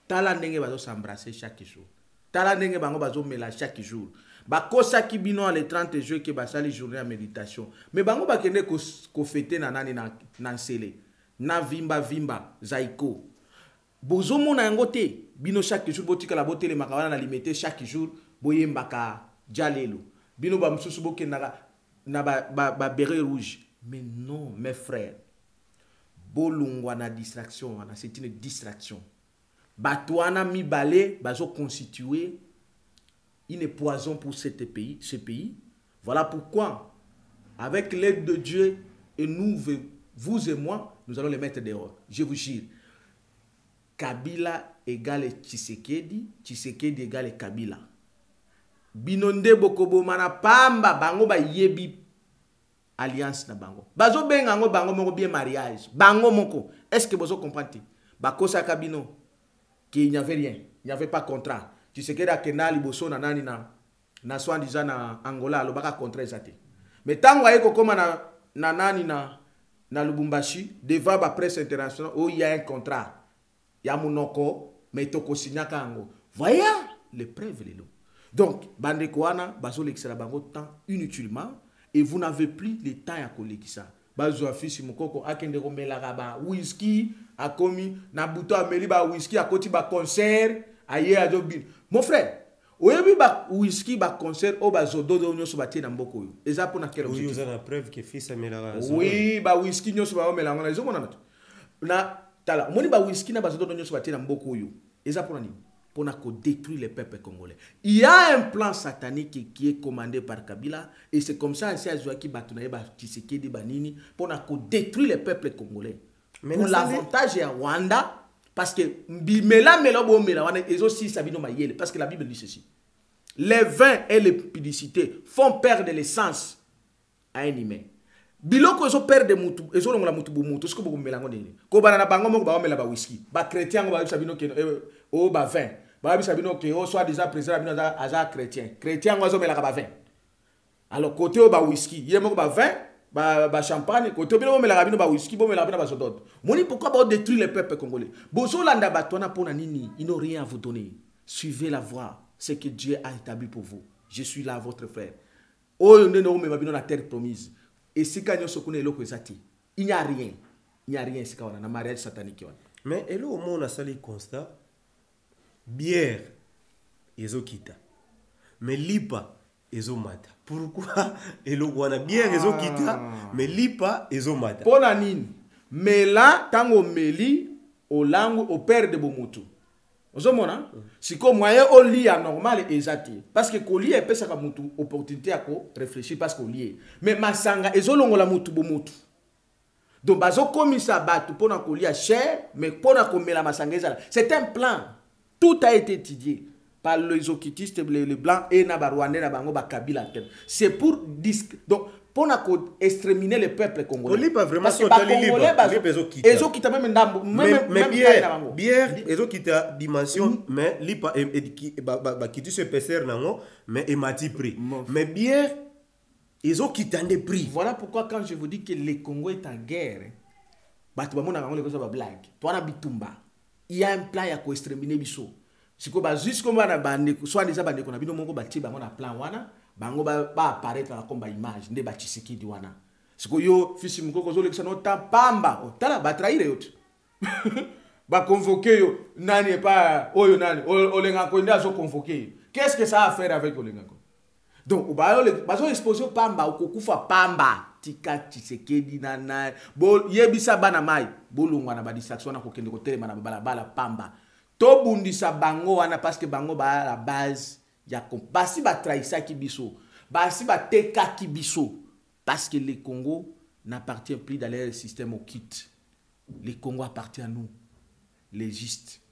Tala ndenge bazo s'embrasser chaque jour. Tala ndenge bango bazo mela chaque jour. Ba kosa ki bino les 30 jours que ba sali journée à méditation. Mais bango ba kende ko fêter na nani na nsele. Na vimba zaiko. Bozo mona yango te bino chaque jour botika la bote le makawana na limité chaque jour boyembaka jalelo. Bino ba msusu bokendaka na ba béret rouge. Mais non, mes frères. Bolungwa na distraction, c'est une distraction. Batouana mibale bazo constituer une poison pour ce pays. Voilà pourquoi, avec l'aide de Dieu et nous, vous et moi, nous allons les mettre dehors. Je vous jure. Kabila égale Tshisekedi, Tshisekedi égale Kabila. Binonde bokobo mana pamba bango ba yebi alliance na bango. Bazo bengango bango moko bien mariage. Bango moko. Est-ce que vous comprenez? Bakosa kabino qu'il n'y avait rien, il n'y avait pas contrat. Tshisekedi a kenali boso na nani na soi-disant na Angola lo baka contrat zate. Mais tango ayeko koma na nani na Lubumbashi devant la presse internationale où il y a un contrat. Il y a monoko mais toko signaka ango. Voyez les preuves les lots. Donc bande koana bazo l'excella bango temps inutilement et vous n'avez plus le temps à coller ça. Bazo afisi mukoko akende komela ba whisky akomi na buto ameli ba whisky akoti ba concert aye ajobi. Mon frère, oyebi ba whisky ba concert o bazo dodo nyoso batie na mboko yo. Eza pona kero. Oui, vous avez la preuve que fils amela. Oui, ba whisky nyoso ba omela ngona ezo mona na tala moni ba whisky na bazo dodo nyoso batie na mboko yo. Eza pona nini? Pour détruire le peuple congolais. Il y a un plan satanique qui est commandé par Kabila et c'est comme ça que Azouaki Batunaye Tshisekedi Banini pour détruire le peuple congolais. Mais pour l'avantage à Rwanda parce que Mela ils aussi Sabino Mayele parce que la Bible dit ceci. les vins et les publicités font perdre l'essence à un humain. Biloko ezo perdre mutu, ezo longola mutu bu mutu, siko bu melango nini. Ko banana bango moko ba omela ba whisky. Ba chrétien ba sabino ke o ba vin. Ba sabino ke o soit déjà président bino aza chrétien. Chrétien ngo zo melaka ba vin. Alors côté o ba whisky, yé moko ba vin, ba champagne, côté bino melaka bino ba whisky, bo melaka bino ba sodot. Moni pourquoi ba détruire le peuple congolais. Bozo landa batona pona nini, ils n'ont rien à vous donner. Suivez la voie, ce que Dieu a établi pour vous. Je suis là votre frère. Oh ne no me babino la terre promise. Et si quand il n'y a rien. Il n'y a rien, c'est quand on a un mariage satanique. Mais et là, au moins, on a sali constat. Bière, ils kita. Mais lipa, ils mata. Pourquoi? Et là, on a bière, ils kita. Mais lipa, ils mata. Pour la nine. Mais là, tango meli, au langue, au père de Bomutu. Vous voyez, si comme moyen au lit normal et exact parce que collier est pesa comme mutu opportunité à réfléchir parce qu'on lie mais masanga ezolongo la mutu bomutu donc bazo komisa batu pona collier cher mais pona komela masanga ezala c'est un plan tout a été étudié par les okitistes les blancs et na barwandais na bango ba kabila c'est pour donc pour exterminer le peuple congolais. Pas vraiment parce que bière, ils ont quitté dimension, mais lipa qui se pèseur nango, mais emati prix. Mais bière, ils ont quitté des prix. Voilà pourquoi quand je vous dis que le Congo est en guerre, il y a un plan à exterminer biso. Si ko ba juste comme na bande soit déjà bande qu'on a bino moko bati bango na plan wana. Bango ba apparaître comme ba image nde ba Tshisekedi wana siko yo fisi mukoko zo lekisa no pamba otala ba trahir yote ba convoquer yo nani pas oyo nani olenga ko nda zo convoquer qu'est-ce que ça a à faire avec olenga ko donc ba zo exposer pamba okokufa pamba tika Tshisekedi nana bo yebisa bana mai bolungwa na ba distraction na ko kende ko telema na bala pamba to bundisa bango wana parce que bango ba la base basi ba trahissa ki biso basi ba teka ki biso parce que le Congo n'appartient plus dans leur système au kit. Le Congo appartient à nous les justes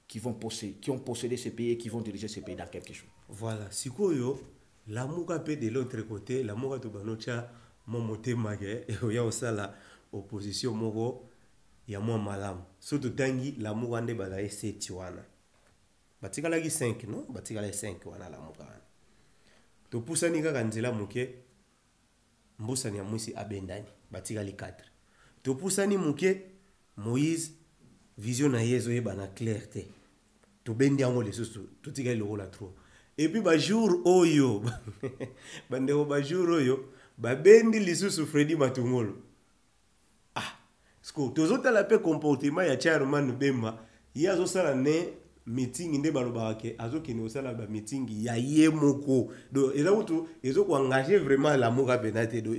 qui ont possédé ce pays et qui vont diriger ce pays dans quelque chose. Voilà, sikoyo l'amour peut de l'autre côté, l'amour to banocha momote magé et ya osala opposition moko ya mo malam. Surtout tangi l'amour ande bala ese tiwana. Batikala ki 5 non batikala 5 wana la mukana to pusani kaka nzela muke mbusani ya mwisi abendani batikali 4 to pusani muke Moïse vision na yezo yeba na clarté to bendi yango lesusu to tikali lokola trop et puis ba jour oyo bandeko ba jour oyo ba bendi lisusu Freddy Matungolo sko tozota la pe comportement ya Chairman Bemba yazo sala ne meeting inde balobaka ke azokene osala ba meeting ya yemoko donc ezo ko engager vraiment l'amour à benate do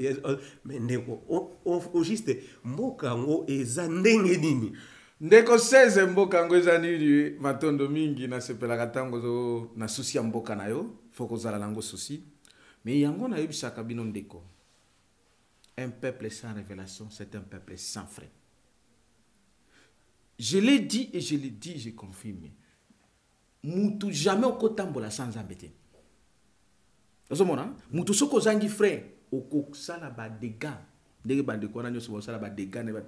mais ndeko o juste mboka ngo eza ndenge nini ndeko 16 mboka ngo eza nini matondo mingi na sepelaka tango zo na souci ya mboka na yo faut ko zala lango souci mais yango na yebisaka bino ndeko un peuple sans révélation c'est un peuple sans frein. Je l'ai dit et je l'ai dit, je confirme. Mutu jamais au kotambola sans embêter. Vous voyez, mutu soko zangi frère, oko sala ba dégâts. Ndenge bande ko na nyoso sala ba dégâts ne ba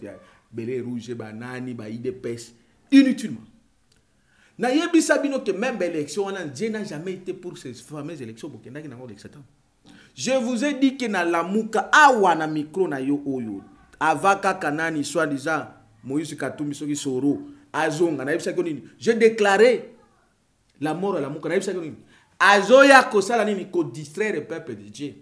belé rouge ba nani ba IDPS inutilement. Na yebisa bino que même élection on Dieu n'a jamais été pour ces fameuses élections pour kendaki na ngolo de 7 ans. Je vous ai dit que na lamuka awa na micro na yo oyo avaka kanani soi-disant Moïse Katumbi soki soro azonga na yebisa ko nini j'ai déclaré la mort à la mouka na yebisa ko nini azoya ko sala nini ko distraire le peuple de Dieu.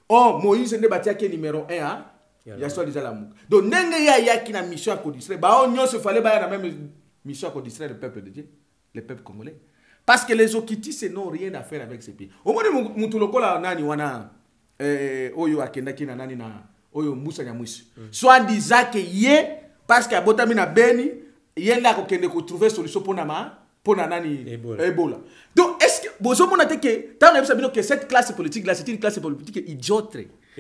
Oh Moïse ne batia ke numéro 1 hein ya soi-disant la mouka donc ndenge ya ki na mission à ko distraire ba on nyonso fallait ba na même mission à ko distraire le peuple de Dieu, le peuple congolais. Parce que les okitis n'ont rien à faire avec ce pays. Au moins, mutu lokola nani wana oyo akendaki na nani na oyo Mbusa Nyamwisi. Soit disant que yé parce que abotami na beni yé là ko kende ko trouver solution pour na nani Ebola. Donc est-ce que bozo mona te que tant on a que cette classe politique là c'est une classe politique idiote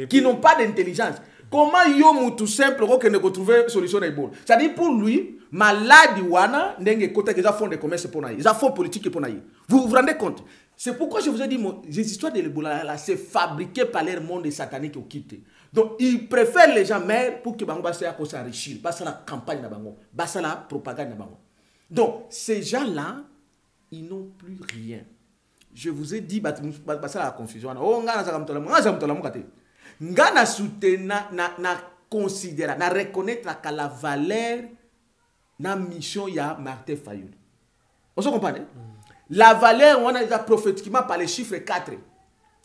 qui n'ont pas d'intelligence. Comment yo tout simple qu'on ne trouver solution à ebola. C'est-à-dire pour lui, malade wana ndenge côté que ça fond de commerce pour naï, ça fond politique pour naï. Vous vous rendez compte? C'est pourquoi je vous ai dit les histoires de l'Ebola là c'est fabriqué par leur monde satanique au quitte. Donc ils préfèrent les gens mais pour que bango basa ko s'enrichir, basa la campagne na bango, basa la propagande na bango. Donc ces gens-là, ils n'ont plus rien. Je vous ai dit basa la confusion. Oh ngana za mtola mukate. Ngana soutenir na considérer, na reconnaître la valeur na mission ya Martin Fayulu. On se comprend? La valeur, on a déjà prophétiquement par les chiffres 4.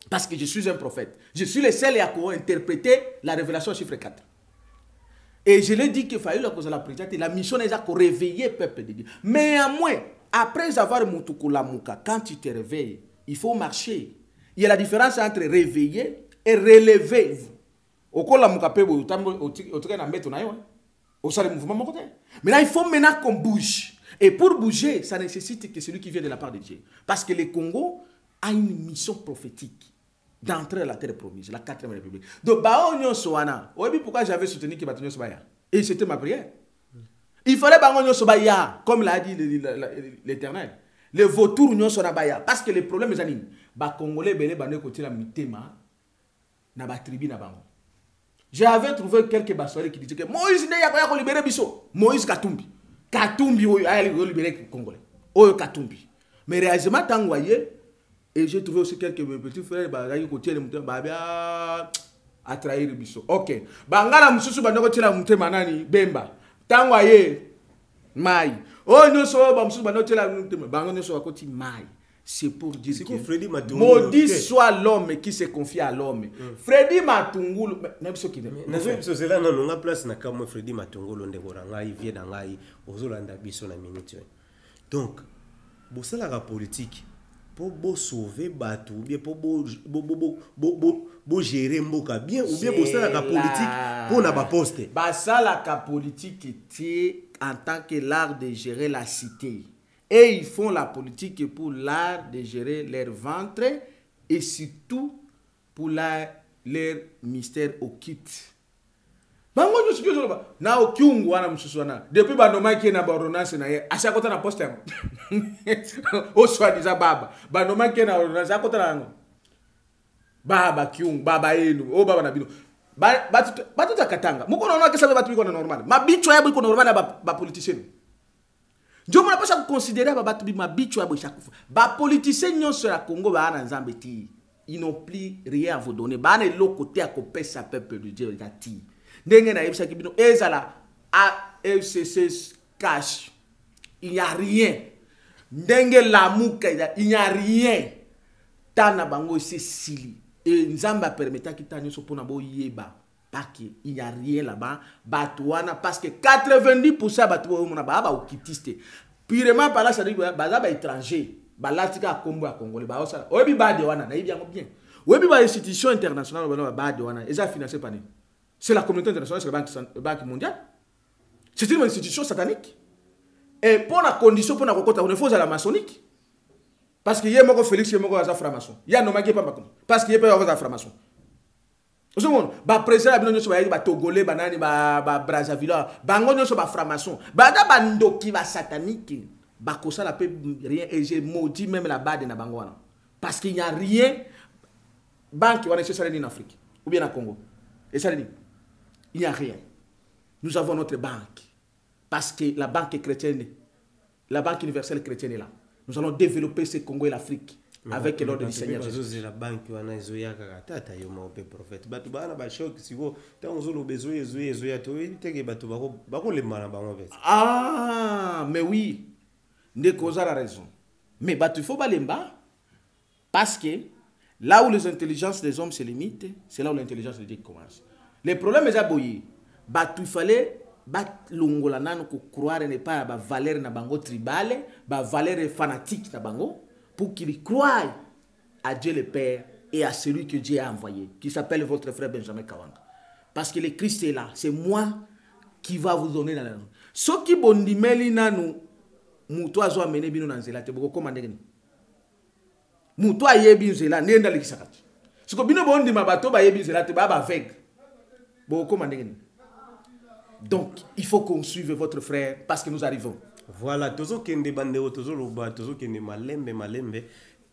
Parce que je suis un prophète. Je suis le seul à pouvoir interpréter la révélation chiffre 4. Et je l'ai dit que Fayulu a causé la prière. La mission est déjà réveiller le peuple de Dieu. Mais à moins, après avoir Mutukula Muka, quand tu te réveilles, il faut marcher. Il y a la différence entre réveiller et relever. Maintenant, il faut maintenant qu'on bouge. Et pour bouger, ça nécessite que celui qui vient de la part de Dieu. Parce que le Congo a une mission prophétique d'entrer à la terre promise, la 4e République. Donc, pourquoi j'avais soutenu que Batonio Sobaya? Et c'était ma prière. Il fallait Batonio Sobaya, comme l'a dit l'Éternel. Le vautour Nyon Sonabaya. Parce que le problème est que les Congolais, les côté la mitema, na ba tribu na bango. J'avais trouvé quelques bassoirs qui disaient que Moïse n'est pas libéré Bisso. Moïse Katumbi. Katumbi a libéré les Congolais. Oyo Katumbi. Mais réellement, tant voyé, et j'ai trouvé aussi quelques petits frères qui côté le mouton babia à trahir Bisso. OK. Bangala mususu ba nokoti la mouton manani Bemba. Tant voyé Mai. Oh non so ba mususu ba nokoti la mouton bangano so akoti Mai. C'est pour dire que maudit soit l'homme qui se confie à l'homme. Freddy Matungulu, c'est là non on a place na comme Freddy Matungulu ndekora ngai vie na ngai ozolanda biso na minute. Donc bosala la politique pour sauver bateau ou bien pour gérer mboka bien ou bien bosala la politique pour na ba poste. Basala la politique était en tant que l'art de gérer la cité. Et ils font la politique pour l'art de gérer leur ventre et surtout pour leur mystère occulte. Na okiungu wana msuswana depuis banoma qui na ordonnance na ye asakota na poste o soit déjà baba banoma qui na ordonnance akota na baba kiungu baba yenu o baba na bino batu takatanga muko naona kesa batu biko normal mabicho yabo iko normal ba politicien. Je ne peux pas considérer que les politiciens de Congo ils n'ont plus rien à vous donner. Ils n'ont côté à couper sa peuple de Dieu. Il n'y a rien. Il n'y a rien. Et Nzamba permettant qu'il t'en soit pour yeba. Il n'y a rien là-bas. Parce que 90% de okitiste. Purement par là, ça dit que les étrangers, les Congolais, les institutions internationales, c'est la communauté internationale, c'est la Banque mondiale. C'est une institution satanique. Et pour la condition, pour la rencontre, on est faux à la maçonnique. Parce qu'il y a un Félix, il y a un franc-maçon. Il y a un homme qui n'est pas parce qu'il y a un franc-maçon. Vous savez, le président de Togolais, Brazzaville, il franc-maçon. Il va satanique. Ça ne peut rien. Et j'ai maudit même la base de Nabangwana. Parce qu'il n'y a rien. Banque qui est en Afrique. Ou bien en Congo. Et ça dit, il n'y a rien. Nous avons notre banque. Parce que la banque chrétienne, la banque universelle chrétienne est là. Nous allons développer ce Congo et l'Afrique. Avec l'ordre du Seigneur Jésus. La banque wana ezoya kakata yo maope prophète. Batu bana ba choc sivo tango zolo bezo ezoya to teke batu bako le mala bango vete. Ah, mais oui. Ne causa la raison. Mais batu faut balemba parce que là où les intelligences des hommes se limitent, c'est là où l'intelligence de Dieu commence. Le problème est aboyi. Batu fallait longola nanu ko croire ne pas ba valeur na bango tribale, ba valeur fanatique na bango. Pour qu'il croie à Dieu le Père et à celui que Dieu a envoyé, qui s'appelle votre frère Benjamin Kawanga. Parce que le Christ est là, c'est moi qui va vous donner dans la langue. Ce qui bondimeli nanu, moutoua zo amene bino nanzela te boko komande gani. Moutoua yebi nzela nenda likisakati. Ce que bino bondima bato ba yebi nzela te ba aveugle. Bon, comment dire? Donc, il faut qu'on suive votre frère parce que nous arrivons. Voilà, tozo kende bandeo tozo loba tozo kende malembe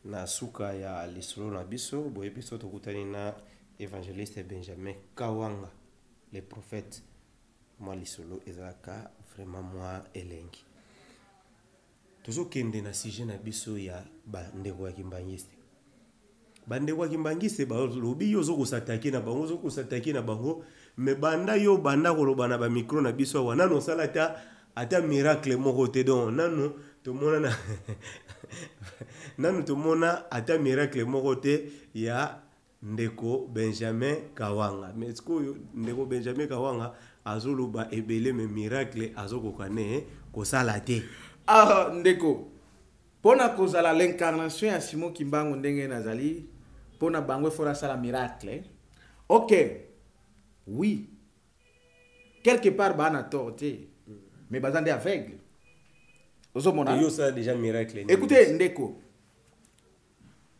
na suka ya lisolo na biso boye biso tokutani na évangéliste Benjamin Kawanga le prophète moi lisolo ezaka vraiment moi elengi tozo kende na sujet na biso ya bandeko ya kimbangiste bandeko ya kimbangiste ba lobi yo zo kosataki na bango zo kosataki na bango me banda yo banda koloba na ba micro na biso wana no salata ata miracle moko te don nanu tomona na nanu tomona ata miracle moko te ya ndeko Benjamin Kawanga mais est-ce ndeko Benjamin Kawanga azoloba ebele me miracle azokokane kosala te Ah ndeko pona kozala l'incarnation ya Simon Kimbangu ndenge nazali pona bango fora sala miracle OK oui quelque part bana torté mais bazande aveugle. Ozomona. Yo ça déjà miracle. Écoutez ndeko.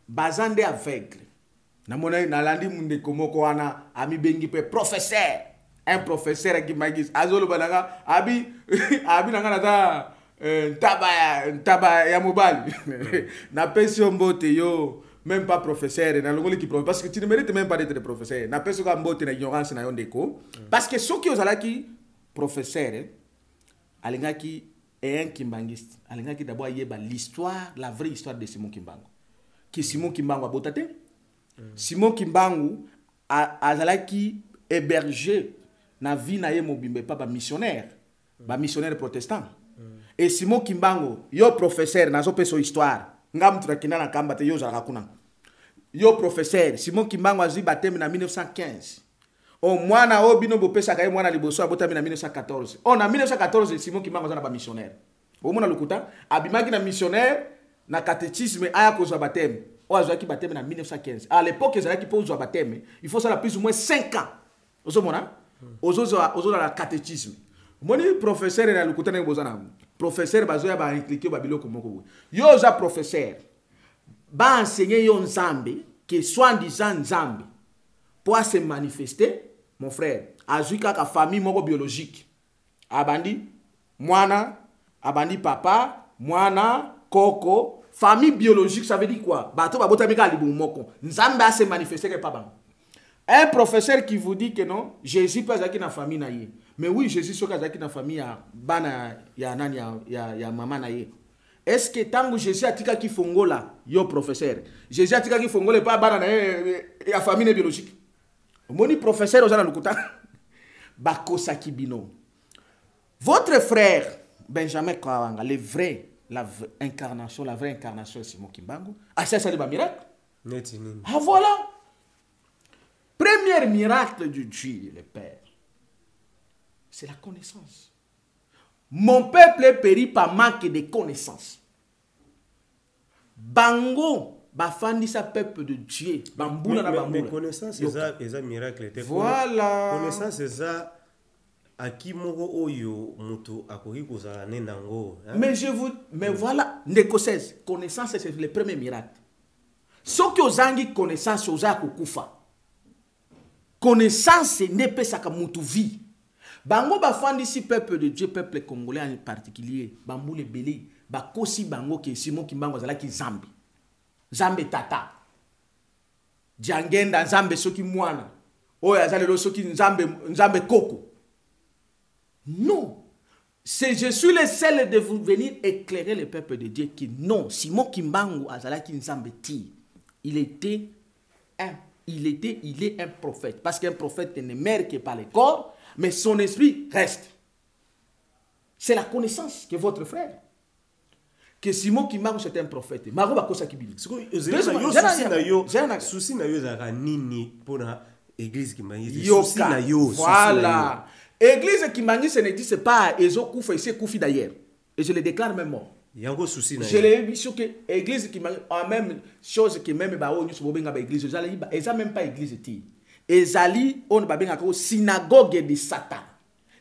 Bazande aveugle. Na mona na landi mundeko moko wana ami bengi pe professeur. Un professeur qui m'a dit azolo bananga abi abi nanga nata taba ya mobile. Na pension mbote yo même pas professeur na longoli qui parce que tu ne mérites même pas d'être professeur. Na pension ka mbote na ignorance na yondeko parce que ceux qui ozalaki professeur alingaki est un kimbangiste alingaki d'abord yeba l'histoire la vraie histoire de Simon Kimbangu qui Simon Kimbangu a botate Simon Kimbangu azalaki hébergé na vie na ye mobimbe pas ba missionnaire protestant et Simon Kimbangu yo professeur nazo peso histoire ngam trakina na kamba te yo zalaka kuna yo professeur Simon Kimbangu azi bateme na 1915 o mwana o bino bopesa kai mwana liboso abotami na 1914 o na 1914 Simon Kimbangu zana ba missionnaire o mona lukuta abimaki na missionnaire na catéchisme aya kozwa bateme o azwaki bateme na 1915 à l'époque ezalaki po ozwa bateme il faut ça la plus ou moins 5 ans ozo mona ozo la catéchisme moni professeur na lukuta na bozana professeur bazoya ba impliquer ba biloko moko yo za professeur ba enseigner yo nzambe que soi-disant nzambe pour se manifester mon frère azuka ka famille moko biologique abandi mwana abandi papa mwana koko famille biologique ça veut dire quoi bato babota mika libu moko nzambe a se manifester que papa un professeur qui vous dit que non Jésus pas zaki na famille na ye mais oui Jésus soka zaki na famille ya bana ya nani ya mama na ye est-ce que tango Jésus atika ki fongola yo professeur Jésus atika ki fongola pas bana na ya famille biologique moni professeur ozana lukuta bakosa kibino votre frère Benjamin Kawanga le vrai la vraie incarnation de Simon Kimbangu ça c'est le miracle ah voilà premier miracle de Dieu le Père c'est la connaissance mon peuple périt par manque de connaissance bango bafandisa peuple de Dieu bambula na bambula mais connaissance eza miracle te voilà connaissance eza akimoko oyo mutu akoki kozala nenango mais voilà ndeko 16 connaissance c'est le premier miracle soki ozangi connaissance oza kokufa connaissance nepesaka mutu vie bango bafandisi peuple de Dieu peuple congolais en particulier bambule belé bakosi bango ke Simon Kimbangu azalaki zambi Zambe tata Diangenda Zambe soki mwana oyo azalelo soki Nzambe koko non c'est je suis le seul de vous venir éclairer le peuple de Dieu qui non Simon Kimbangu azalaki Nzambe ti il est un prophète parce qu'un prophète ne meurt que par le corps mais son esprit reste c'est la connaissance que votre frère que Simon Kimbangu c'était un prophète. Maro bakosa kibili. Souci na yo zaka nini pour la église Kimbangu. Souci na yo. Voilà. Église Kimbangu ce n'existe pas ezo kufa ici kufi d'ailleurs. Et je le déclare même mort. Yango souci na yo. Je l'ai dit sur que église Kimbangu en même chose que même ba onyu so benga ba église ezali ba eza même pas église ti. Ezali on ba benga ko synagogue de Satan.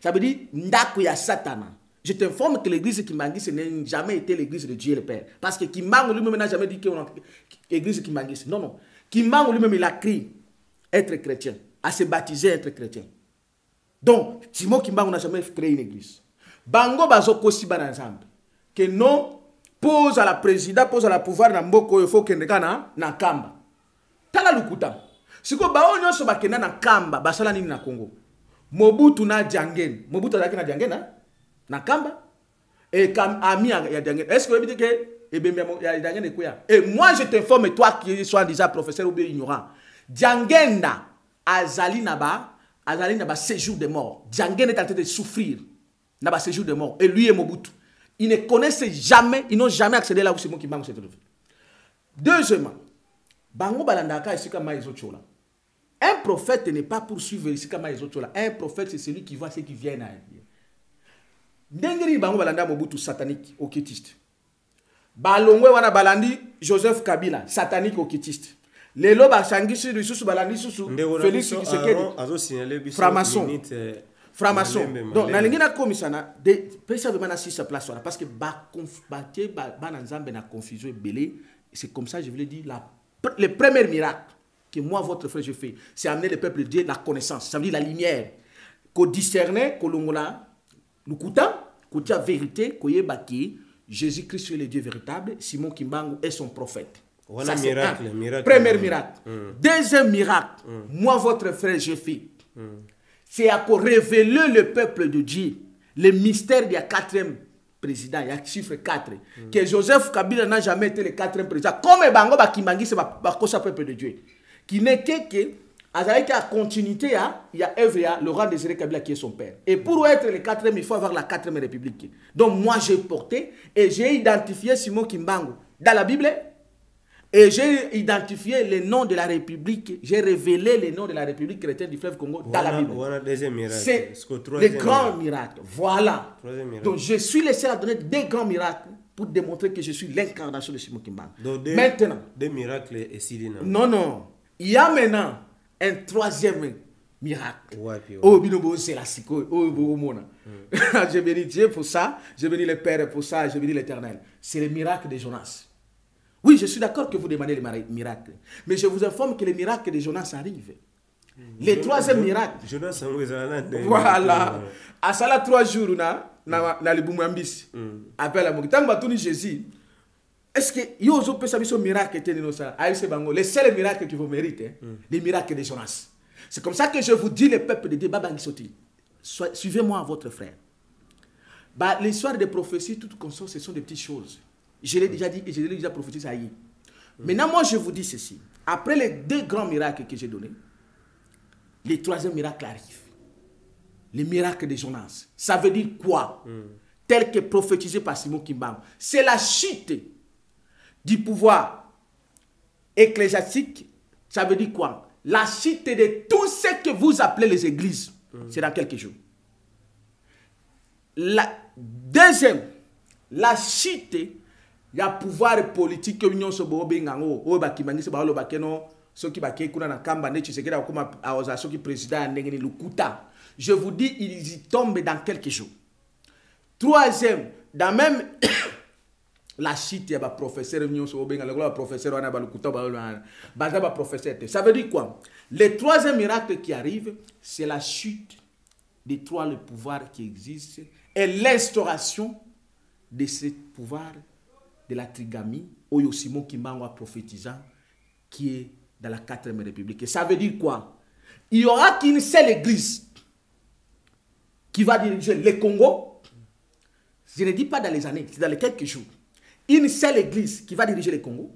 Ça veut dire ndako ya Satana. Je t'informe que l'église Kimbangu, ce n'est jamais été l'église de Dieu le Père. Parce que Kimbangu lui-même n'a jamais dit qu'on a l'église Kimbangu. Non, non. Kimbangu lui-même, il a crié être chrétien, à se baptiser être chrétien. Donc, Simon Kimbangu n'a jamais créé une église. Bango bazo kosi bana nzambe. Que non, pose à la président, pose à la pouvoir na mboko il faut que ndekana na kamba. Tala lukuta. Siko bao nyonso bakena na kamba, basala nini na Congo. Mobutu na Jangen. Mobutu azaki na Jangen na kamba. Et comme ami ya Jangen. Est-ce que vous dites que et moi je t'informe, toi qui es soi-disant professeur ou bien ignorant, Djangenda azali naba séjour de mort. Djangen est en train de souffrir naba séjour de mort. Et lui et Mobutu, ils ne connaissent jamais, ils n'ont jamais accédé là où c'est moi qui s'est trouvé. Deuxièmement, Bango Balandaka et Sikama Ezochola. Un prophète n'est pas pour suivre Sikama Ezochola. Un prophète c'est celui qui voit ce qui vient à dire. Ndengeri Bango Balanda Mobutu satanique, okitiste. Balongwe wana balandi Joseph Kabila, satanique okitiste. Lelo basangisi Risusu balandi susu Félix Tshisekedi. Framason. Framason. Donc na lingi na komisana de pesa de mana sa place là parce que ba nzambe na confusion belé, c'est comme ça je voulais dire le premier miracle que moi votre frère je fais, c'est amener le peuple de Dieu la connaissance, ça veut dire la lumière. Ko discerner ko longola lukuta, ko tia vérité, ko yebaki Jésus-Christ est le Dieu véritable, Simon Kimbangu est son prophète. Voilà ça, miracle. Premier miracle. Deuxième miracle, moi, votre frère, je fais. C'est à révéler le peuple de Dieu, le mystère du 4e président, il y a chiffre 4. Que Joseph Kabila n'a jamais été le 4e président. Comme Bango Bakimbangi, c'est le peuple de Dieu. Qui n'est que avec la continuité, il y a le roi Désiré Kabila qui est son père. Et pour être le 4e, il faut avoir la 4e république. Donc moi, j'ai porté et j'ai identifié Simon Kimbangu dans la Bible. Et j'ai identifié les noms de la République. J'ai révélé les noms de la République chrétienne du fleuve Congo dans la Bible. C'est le grand miracle. Voilà. Donc je suis le seul à donner des grands miracles pour démontrer que je suis l'incarnation de Simon Kimbangu. Maintenant. Des miracles et si non. Il y a maintenant un 3e miracle. Oh, c'est la psycho. Je bénis Dieu pour ça. Je bénis le Père pour ça. Je bénis l'Éternel. C'est le miracle de Jonas. Oui, je suis d'accord que vous demandez les miracles. Mais je vous informe que les miracles de Jonas arrivent. Le 3e miracle. Jonas, voilà. À ça, 3 jours, na le Boumambis. Appelle à mon temps, Jésus. Est-ce que yo zo peut savoir ce miracle était dans ça? Les seuls miracles que vous méritez, les miracles de Jonas. C'est comme ça que je vous dis, le peuple de Débat Bangisoti. Suivez-moi, votre frère. L'histoire des prophéties, toutes consort, ce sont des petites choses. Je l'ai déjà dit et je l'ai déjà prophétisé ça y est. Maintenant, moi, je vous dis ceci. Après les 2 grands miracles que j'ai donnés, le 3e miracle arrive. Le miracle de Jonas. Ça veut dire quoi? Tel que prophétisé par Simon Kimbangu. C'est la chute du pouvoir ecclésiastique. Ça veut dire quoi? La chute de tout ce que vous appelez les églises. C'est dans quelques jours. La deuxième, la chute, il y a pouvoir politique que l'Union Sobo-Bengango, ou Bakimani Sebalo Bakeno, ceux qui bakent kuna na kamba ne Tshisekedi akoma aoza ceux qui président ndengeni lukuta. Je vous dis, ils y tombent dans quelques jours. Troisième, dans même la chute, il y a un professeur, ça veut dire quoi? Le 3e miracle qui arrive, c'est la chute des 3 le pouvoir qui existe et l'instauration de ce pouvoir de la trigamie, Oyo Simon Kimbangu prophétisant, qui est dans la 4e République. Et ça veut dire quoi? Il n'y aura qu'une seule église qui va diriger le Congo. Je ne dis pas dans les années, c'est dans les quelques jours. Une seule église qui va diriger le Congo,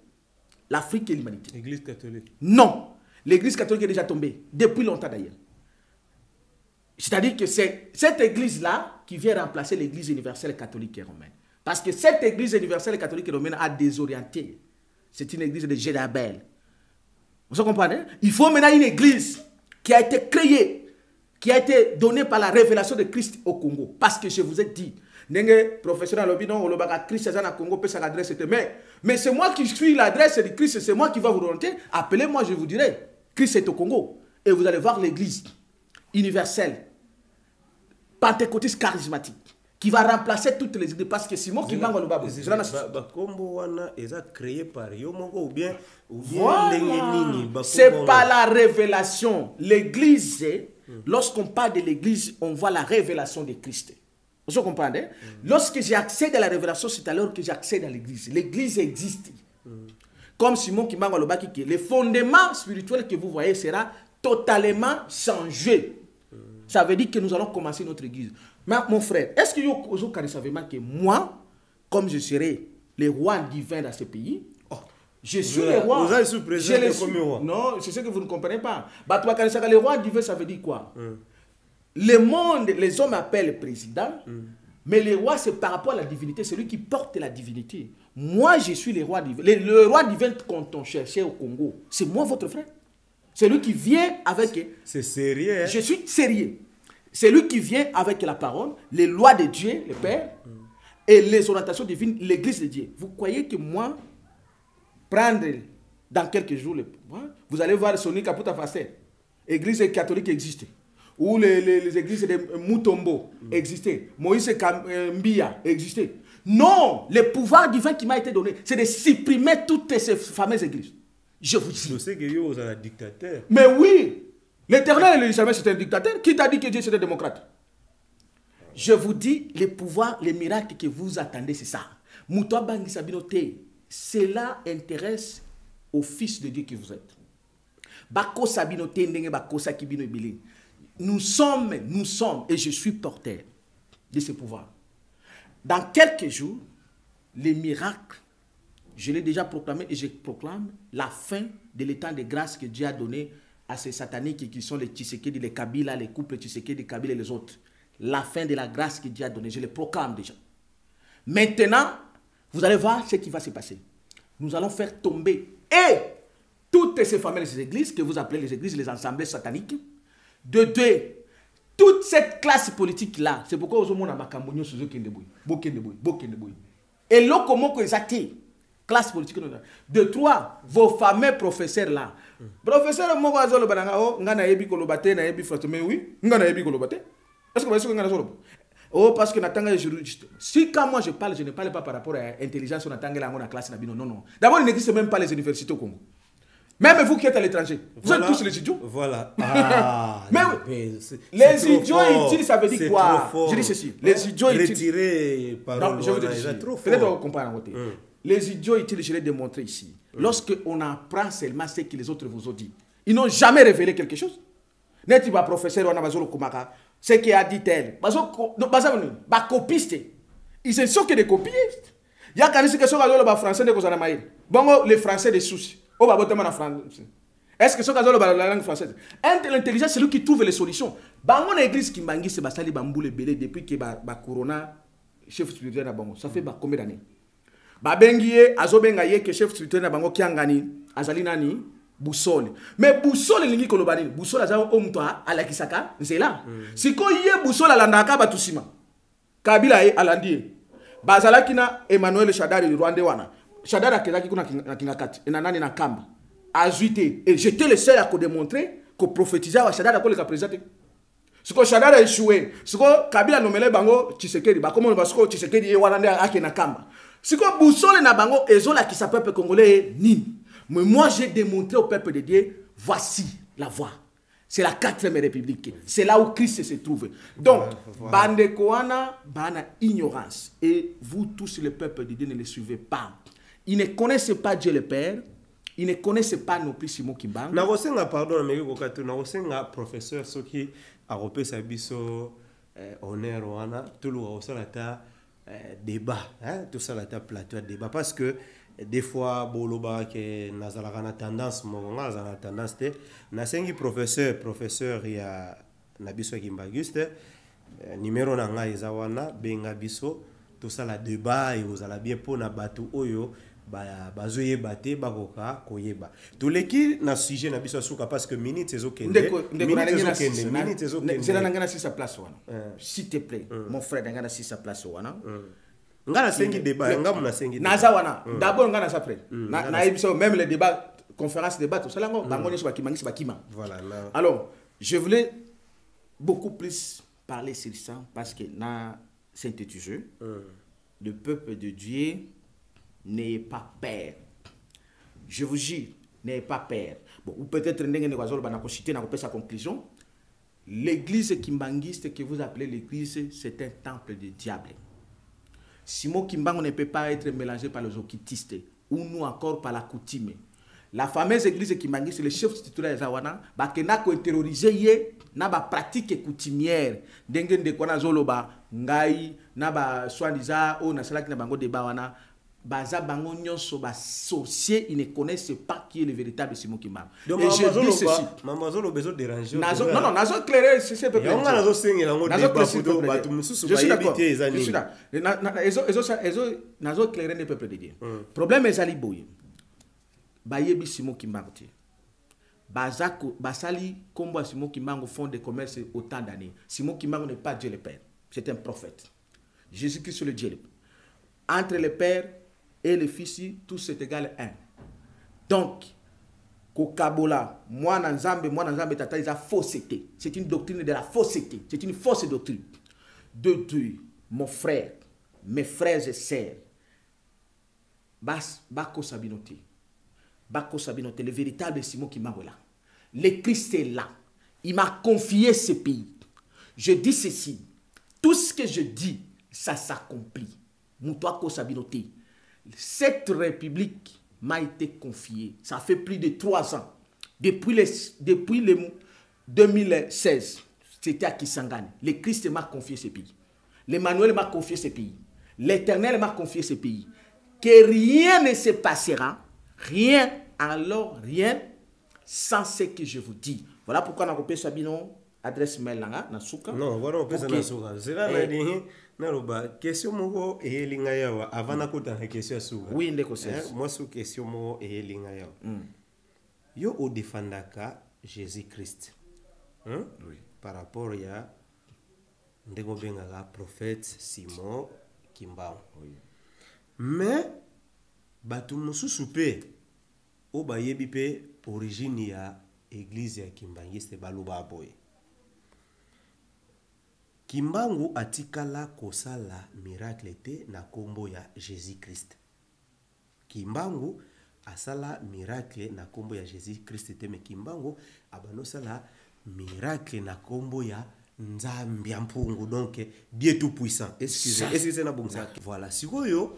l'Afrique et l'humanité. L'église catholique? Non. L'église catholique est déjà tombée, depuis longtemps d'ailleurs. C'est-à-dire que c'est cette église-là qui vient remplacer l'église universelle catholique et romaine. Parce que cette église universelle catholique et romaine a désorienté. C'est une église de Jézabel. Vous comprenez? Il faut maintenant une église qui a été créée, qui a été donnée par la révélation de Christ au Congo. Parce que je vous ai dit, professeur Lobino, Christ est dans Congo, peut s'adresser. Mais c'est moi qui suis l'adresse de Christ, c'est moi qui vais vous orienter. Appelez-moi, je vous dirai. Christ est au Congo. Et vous allez voir l'église universelle, pentecôtiste charismatique. qui va remplacer toutes les idées. Parce que Simon Kimbangu Lubabo, Bakombo wana eza créé par yo moko ou bien voilà. nini. C'est pas la révélation. L'église, lorsqu'on parle de l'église, on voit la révélation de Christ. Vous comprenez? Lorsque j'accède à la révélation, c'est alors que j'accède à l'église. L'église existe. Comme Simon Kimbangu Lubaki, le fondement spirituel que vous voyez sera totalement changé. Ça veut dire que nous allons commencer notre église. Mais mon frère, est-ce que vous savez que moi, comme je serai le roi divin dans ce pays, je suis le roi. Vous êtes sous-président de combien de roi? Non, c'est ce que vous ne comprenez pas. Le roi divin, ça veut dire quoi? Le monde, les hommes appellent président, mais le roi, c'est par rapport à la divinité, c'est lui qui porte la divinité. Moi, je suis le roi divin. Le roi divin quand on cherchait au Congo, c'est moi votre frère. C'est lui qui vient avec... C'est sérieux. Hein? Je suis sérieux. C'est lui qui vient avec la parole, les lois de Dieu, le Père, et les orientations divines, l'église de Dieu. Vous croyez que moi, prendre dans quelques jours, vous allez voir Soni Kaputa Fassé, église catholique existe, ou les églises de Mutombo existaient, Moïse Mbia existait. Non, le pouvoir divin qui m'a été donné, c'est de supprimer toutes ces fameuses églises. Je vous dis. Je sais que vous êtes un dictateur. Mais oui, l'Éternel et l'Israël, c'est un dictateur. Qui t'a dit que Dieu c'est un démocrate? Je vous dis, les pouvoirs, les miracles que vous attendez, c'est ça. Moutoua Bangi Sabinote, cela intéresse au Fils de Dieu que vous êtes. Bako Sabinote, Ndenge Bako Sakibino Ibili. Nous sommes, et je suis porteur de ce pouvoir. Dans quelques jours, les miracles, je l'ai déjà proclamé et je proclame la fin de l'état de grâce que Dieu a donné à ces sataniques qui sont les Tshisekedi, les Kabila, les couples Tshisekedi, Kabila et les autres. La fin de la grâce que Dieu a donnée, je le proclame déjà. Maintenant, vous allez voir ce qui va se passer. Nous allons faire tomber et toutes ces fameuses églises que vous appelez les églises, les assemblées sataniques, de deux. Toute cette classe politique-là, c'est pourquoi vous avez Makambounio sur Kendeboui. Et là, comment que ça t'est? Classe politique. De trois, vos fameux professeurs là. Professeur, moi, je est-ce que vous avez oh, parce que Natanga est juriste. Si quand moi je parle, je ne parle pas par rapport à l'intelligence ou Natanga la classe. Non, non. D'abord, il n'existe même pas les universités au Congo. Même vous qui êtes à l'étranger, vous êtes tous les idiots. Voilà. Ah, mais les idiots utiles, ça veut dire quoi? Je dis ceci. Les idiots utiles. Retirez parole. Non, je vous dis peut-être qu'on comprend en côté. Les idiots utiles, je l'ai démontré ici. Lorsque on apprend seulement ce que les autres vous ont dit, ils n'ont jamais révélé quelque chose. N'est-ce pas professeur on a besoin de Kumaka? Ce qui a dit tel. Copiste. Ils ne sont que des copistes. Il y a quand même des français de Kozanamaï. Bon, les français des soucis. Est-ce que ce que la langue française? L'intelligence, c'est lui qui trouve les solutions. Bango l'église qui mangi c'est basali bamboule belé depuis que corona chef spirituel na bango. Ça fait combien d'années? Babengiye azobengaye que chef spirituel na bango ki angani azali nani boussole. Mais boussole lingi kolobani. Boussole azao omtoa ala kisaka nzela. Siko ye boussole alandaka batusima. Kabila e alandi. Bazala kina Emmanuel Shadari Rwanda wana. Shadara kezaki kuna kingakati ena nani na kamba azuité et j'étais le seul à démontrer que prophétiser à Shadara ko le présenté ce que Shadara a échoué ce que Kabila nommé bango Tshisekedi ba comment parce que Tshisekedi e wana ake na kamba ce que boussole na bango ezola qui s'appelle peuple congolais ni mais moi j'ai démontré au peuple de Dieu voici la voie. C'est la 4e république. C'est là où Christ se trouve. Donc, bande koana, bana ignorance. Et vous tous, le peuple de Dieu, ne les suivez pas. Ils ne connaissent pas Dieu le Père. Ils ne connaissent pas non plus Simon Kimbangu. Narosenga pardon, mais narosenga professeur soki arope sabiso honneur wana tout le rosalata débat, hein, tout ça la plateau de débat parce que des fois boloba ke nazalaka na tendance monga nazala tendance te nasengi professeur ya na biso Kimbanguiste numéro na nga eza wana benga biso tout ça la débat et vous allez bien pona batu oyo bazoye bate bakoka koyeba tous les qui na sujet na biso suka parce que minutes ezokende minutes ezokende c'est na ngana si sa place wana s'il te plaît mon frère ngana si sa place wana ngana sengi débat ngamu na sengi naza wana d'abord ngana sa frère na ebiso même les débats conférence débat tout ça lango bango nyeso bakimangisi bakima voilà alors je voulais beaucoup plus parler sur ça parce que na synthétisé. Le peuple de Dieu n'est pas père. Je vous jure, n'est pas père. Bon, ou peut-être sa conclusion. L'église kimbangiste que vous appelez l'église, c'est un temple du diable. Simon Kimbango ne peut pas être mélangé par les occultistes ou nous encore par la coutume. La fameuse église kimbangiste, le chef titulaire Zawana, bakena ko terroriser ye na ba pratique coutumière ndenge de kona zoloba ngai na ba soi-disant o na sala ki na bango débat wana baza bango nyonso ba sorcier, ils ne connaissent pas qui est le véritable Simon Kimbango. Donc et je dis ceci. Maman zolo besoin déranger. Non, nazo clairer c'est peu. Nazo sengela ngo débat pour batu mususu ba yebite ezani. Je suis là. Nazo clairer le peuple de Dieu. Problème ezali boye. Bayebi Simon Kimbango te. Bazako basali kombo Simon Kimbango fond de commerce autant d'années. Simon Kimbango n'est pas Dieu le Père, c'est un prophète. Jésus-Christ le Dieu. Entre le Père et le Fils, tout c'est égal à un. Donc, Kokabola, moi Nzambe tata isa fausseté. C'est une doctrine de la fausseté. C'est une fausse doctrine. De Dieu, mon frère, mes frères et sœurs, Bako Sabinote. Bako Sabinote, le véritable Simon Kimbango là. Le Christ est là. Il m'a confié ce pays. Je dis ceci. Tout ce que je dis, ça s'accomplit. Moutouako Sabinote. Cette république m'a été confiée. Ça fait plus de 3 ans. Depuis le 2016, c'était à Kisangani. Le Christ m'a confié ce pays. L'Emmanuel m'a confié ce pays. L'Éternel m'a confié ce pays. Que rien ne se passera. Rien, alors rien, sans ce que je vous dis. Voilà pourquoi on a copié Sabino, adresse mail là, Nasuka. Non, voilà, on peut ça Nasuka. C'est là, la dernière, Naroba, question moko et lingayawa, avant na kota na question Nasuka. Oui, ndeko c'est. Moi, sous question moko et lingayawa. Yo o défendaka Jésus-Christ. Oui. Par rapport à ndeko bengaka prophète Simon Kimbango. Oui. Mais batu mususu pe o bayebi pe origine ya église ya kimbangiste baluba boye. Kimbangu atikala kosala miracle te na kombo ya Jésus-Christ. Kimbangu asala miracle na kombo ya Jésus-Christ te, mais Kimbangu abanosala miracle na kombo ya Nzambi ampungu, donc Dieu tout puissant. Excusez na bonza. Voilà, sikoyo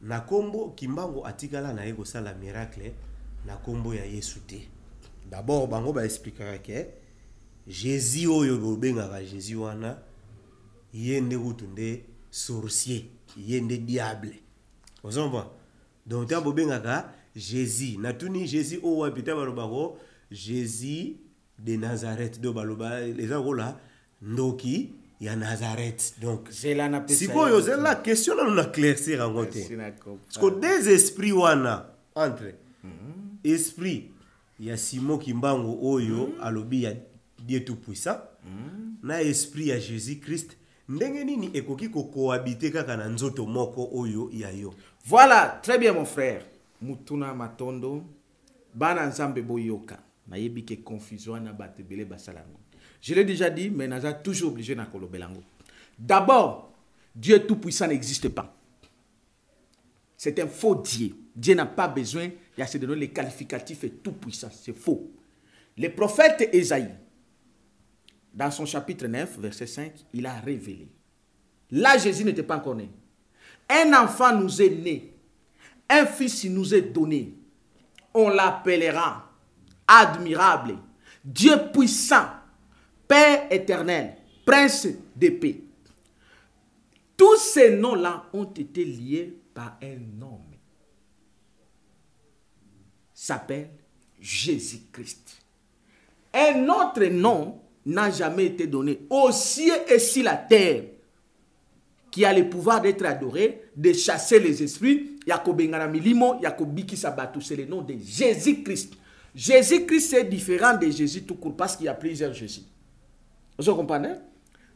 na kombo Kimbangu atikala na ego sala miracle na kombo ya Yesu te. D'abord bango ba expliquera que Jésus oyo bobengaka Jésus wana yende kutunde sorcier, yende diable. Ozomba. Donc ta bobengaka Jésus, natuni Jésus o wapita balobako Jésus de Nazareth do baloba les là ndoki ya Nazareth. Donc c'est la sikoyo c'est la question là on a claircir en côté. Parce que des esprits wana entre esprit ya Simon Kimbango oyo alobi ya Dieu tout puissant na esprit ya Jésus-Christ ndenge nini ekoki ko cohabiter kaka na nzoto moko oyo ya yo. Voilà, très bien mon frère. Mutuna matondo bana nzambe boyoka na yebi ke confusion na batebele basalango. Je l'ai déjà dit, mais naza toujours obligé na kolobelango. D'abord, Dieu tout puissant n'existe pas. C'est un faux Dieu. Dieu n'a pas besoin de se donner les qualificatifs et tout puissant. C'est faux. Le prophète Ésaïe, dans son chapitre 9, verset 5, il a révélé. Là, Jésus n'était pas encore né. Un enfant nous est né. Un fils nous est donné. On l'appellera admirable, Dieu puissant, Père éternel, Prince de paix. Tous ces noms-là ont été liés par un homme. S'appelle Jésus-Christ. Un autre nom n'a jamais été donné aux cieux et sur la terre, qui a le pouvoir d'être adoré, de chasser les esprits. Yakobengana milimo, Yakobiki sabatu, c'est le nom de Jésus-Christ. Jésus-Christ est différent de Jésus tout court parce qu'il y a plusieurs Jésus. Vous comprenez?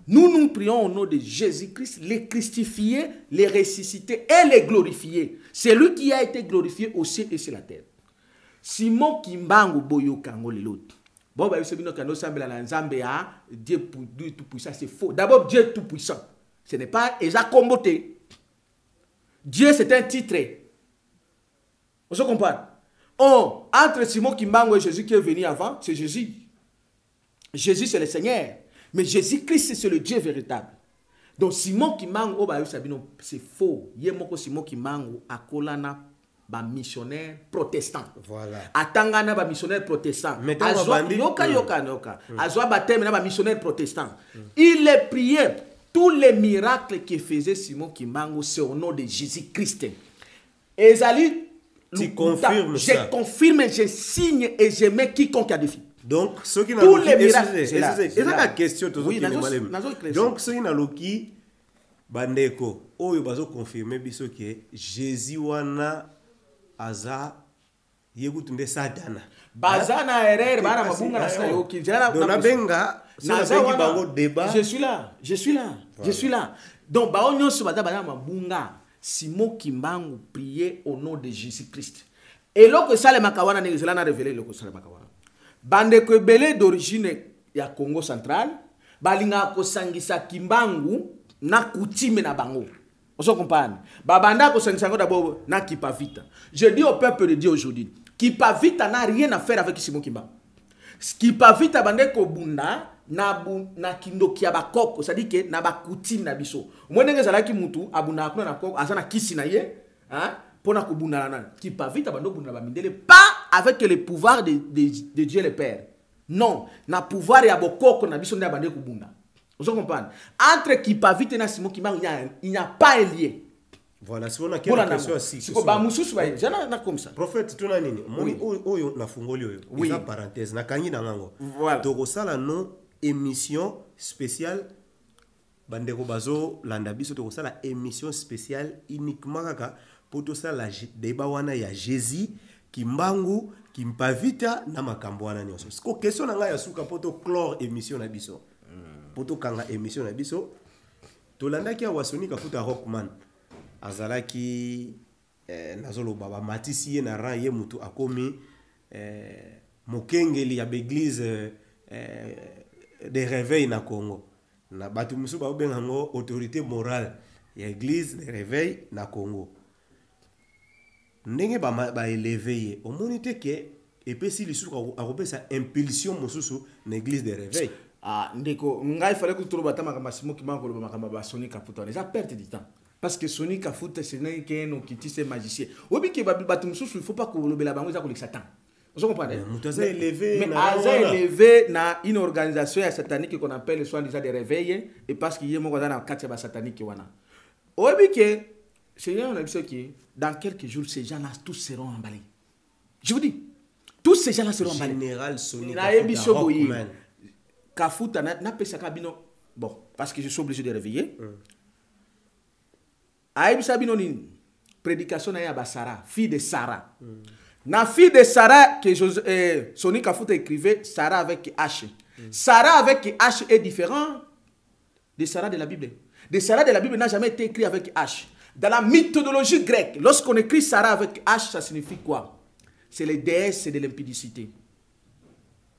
Nous prions au nom de Jésus-Christ, les christifier, les ressusciter et les glorifier. C'est lui qui a été glorifié au ciel et sur la terre. Simon Kimbangu boyo kango l'autre. Bon, bah, Dieu tout puissant, c'est faux. D'abord, Dieu tout puissant. Ce n'est pas Eza Kombote. Dieu, c'est un titre. On se comprend? Oh, entre Simon Kimbangu et Jésus qui est venu avant, c'est Jésus. Jésus, c'est le Seigneur. Mais Jésus-Christ, c'est le Dieu véritable. Donc, Simon Kimbangu, oh, bah, c'est faux. Yemoko Simon Kimbangu, akolana, ba missionnaire protestant. Voilà. Atangana, ba missionnaire protestant. Azwa baptême, ba missionnaire protestant. Il est prié. Tous les miracles que faisait Simon Kimbangu, c'est au nom de Jésus-Christ. Et Zali, tu confirmes ça. Je confirme, je signe et je mets quiconque a défi. Donc, ceux qui tous les miracles, c'est la question. Oui, donc, ceux qui n'ont pas bandeko, oyo bazo confirmer biso que Jésus wana aza yekutunde Satana. Bazana erreur, bana mabunga na sayo ki. Dona benga, débat. Je suis là. Voilà. Je suis là. Donc, ba onyo so bata bana mabunga. Simon Kimbangu priait au nom de Jésus-Christ. Et lorsque ça le makawana ne zela na révélé lorsque ça le makawana. Bande ko belé d'origine ya Congo central, balinga ko sangisa Kimbangu na coutume na bango. On se comprend. Babanda ko sangisa d'abord na Kipavita. Je dis au peuple de Dieu aujourd'hui, Kipavita n'a rien à faire avec Simon Kimbangu. Kipavita bande ko bunda na kindoki ya bakoko, c'est-à-dire que na bakutine na biso. Mwenenge zalaki mutu abunda akuna na koko azana kisi na ye, hein, pona ko bunda na Kipavita bando bunda ba mindele pas avec le pouvoir de Dieu le Père. Non, na pouvoir ya bokoko na biso nda bande ko bunda. Vous comprenez? Entre Kipavita na Simon Kimbangu, il n'y a pas un lien. Voilà, si on a quelque question aussi. C'est ba mususu ba jana na comme ça. Prophète tuna nini? Moni oyo na fungoli oyo. Oui. Eza parenthèse na kangi na ngango. Voilà. Toko sala no émission spéciale bandeko bazo landa biso toko sala émission spéciale uniquement kaka pour to sala débat wana ya Jésus Kimbangu Kimpavita na makambo wana nyonso. Siko question na nga ya suka poto clore émission na biso. Poto kanga émission na biso. To landa ki awasoni kafuta Rockman. Azalaki nazolo baba matisi ye na ran ye mutu akomi mokengeli ya l'église de réveil na Congo. Na batu musu ba bengango autorité morale ya église de réveil na Congo. Ndenge ba élevé o monite ke epesi lisuka akopesa impulsion mususu na église de réveil. Ah ndeko ngai fallait que tout batama kama Simon Kimbangu ko makamba ba Sony Kafuta. Ça perte du temps. Parce que Sony Kafuta c'est n'est qu'un qui c'est magicien. Obi ke batu mususu il faut pas ko lobela bango za ko Satan. Vous comprenez? Mais élevé na une organisation satanique qu'on appelle soi-disant des réveils et parce qu'il y a mon dans quatre satanique wana. Obi ke Seigneur on a dit que dans quelques jours ces gens-là tous seront emballés. Je vous dis, tous ces gens-là seront emballés. Général Sony Kafuta na pesa kabino bon parce que je suis obligé de réveiller. Aïb Sabino ni prédication na ya Basara, fille de Sarah. La fille de Sarah que Sony Kafuta écrivait, Sarah avec H. Sarah avec H est différent de Sarah de la Bible. De Sarah de la Bible n'a jamais été écrit avec H. Dans la mythologie grecque, lorsqu'on écrit Sarah avec H, ça signifie quoi? C'est les déesses de l'impudicité.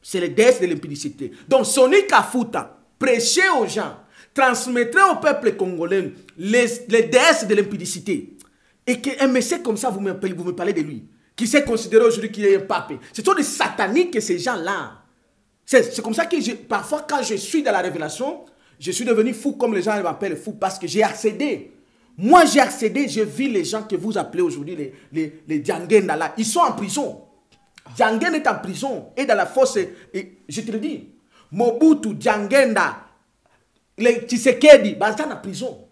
C'est les déesses de l'impudicité. Donc Sony Kafuta prêchait aux gens, transmettrait au peuple congolais les déesses de l'impudicité. Et qu'un monsieur comme ça, vous me parlez de lui, qui s'est considéré aujourd'hui qu'il est un pape. Ce sont des sataniques, ces gens-là. C'est comme ça que parfois, quand je suis dans la révélation, je suis devenu fou comme les gens m'appellent fou parce que j'ai accédé. Moi, j'ai accédé, je vis les gens que vous appelez aujourd'hui les Djangenda là. Ils sont en prison. Djangen est en prison et dans la fosse. Et je te le dis, Mobutu, Djangenda, les Tshisekedi, ils sont en prison.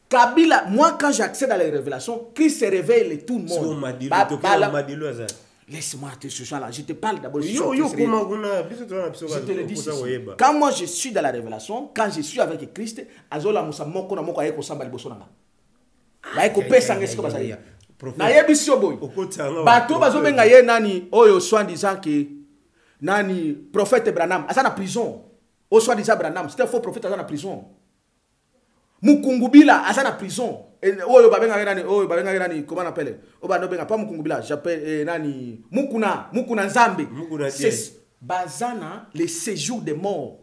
Kabila, moi quand j'accède à la révélation, Christ se réveille tout le monde. Laisse-moi te ce soir là, je te parle d'abord. Je te le dis. Quand moi je suis dans la révélation, quand je suis avec Christ, azola musa moko na moko ayeko samba liboso nanga. Ba eko pesa ngesko bazali. Na yebisio boy. Bato bazobenga ye nani oyo soi-disant que nani prophète Branham, asa na prison. O soi-disant Branham, c'est un faux prophète asa na prison. Mukungubila asa na prison. Oyo babenga nani comment on appelle? Oba no benga pas Mukungubila, j'appelle nani Mukuna Nzambe. Mukuna c'est bazana les séjours des morts.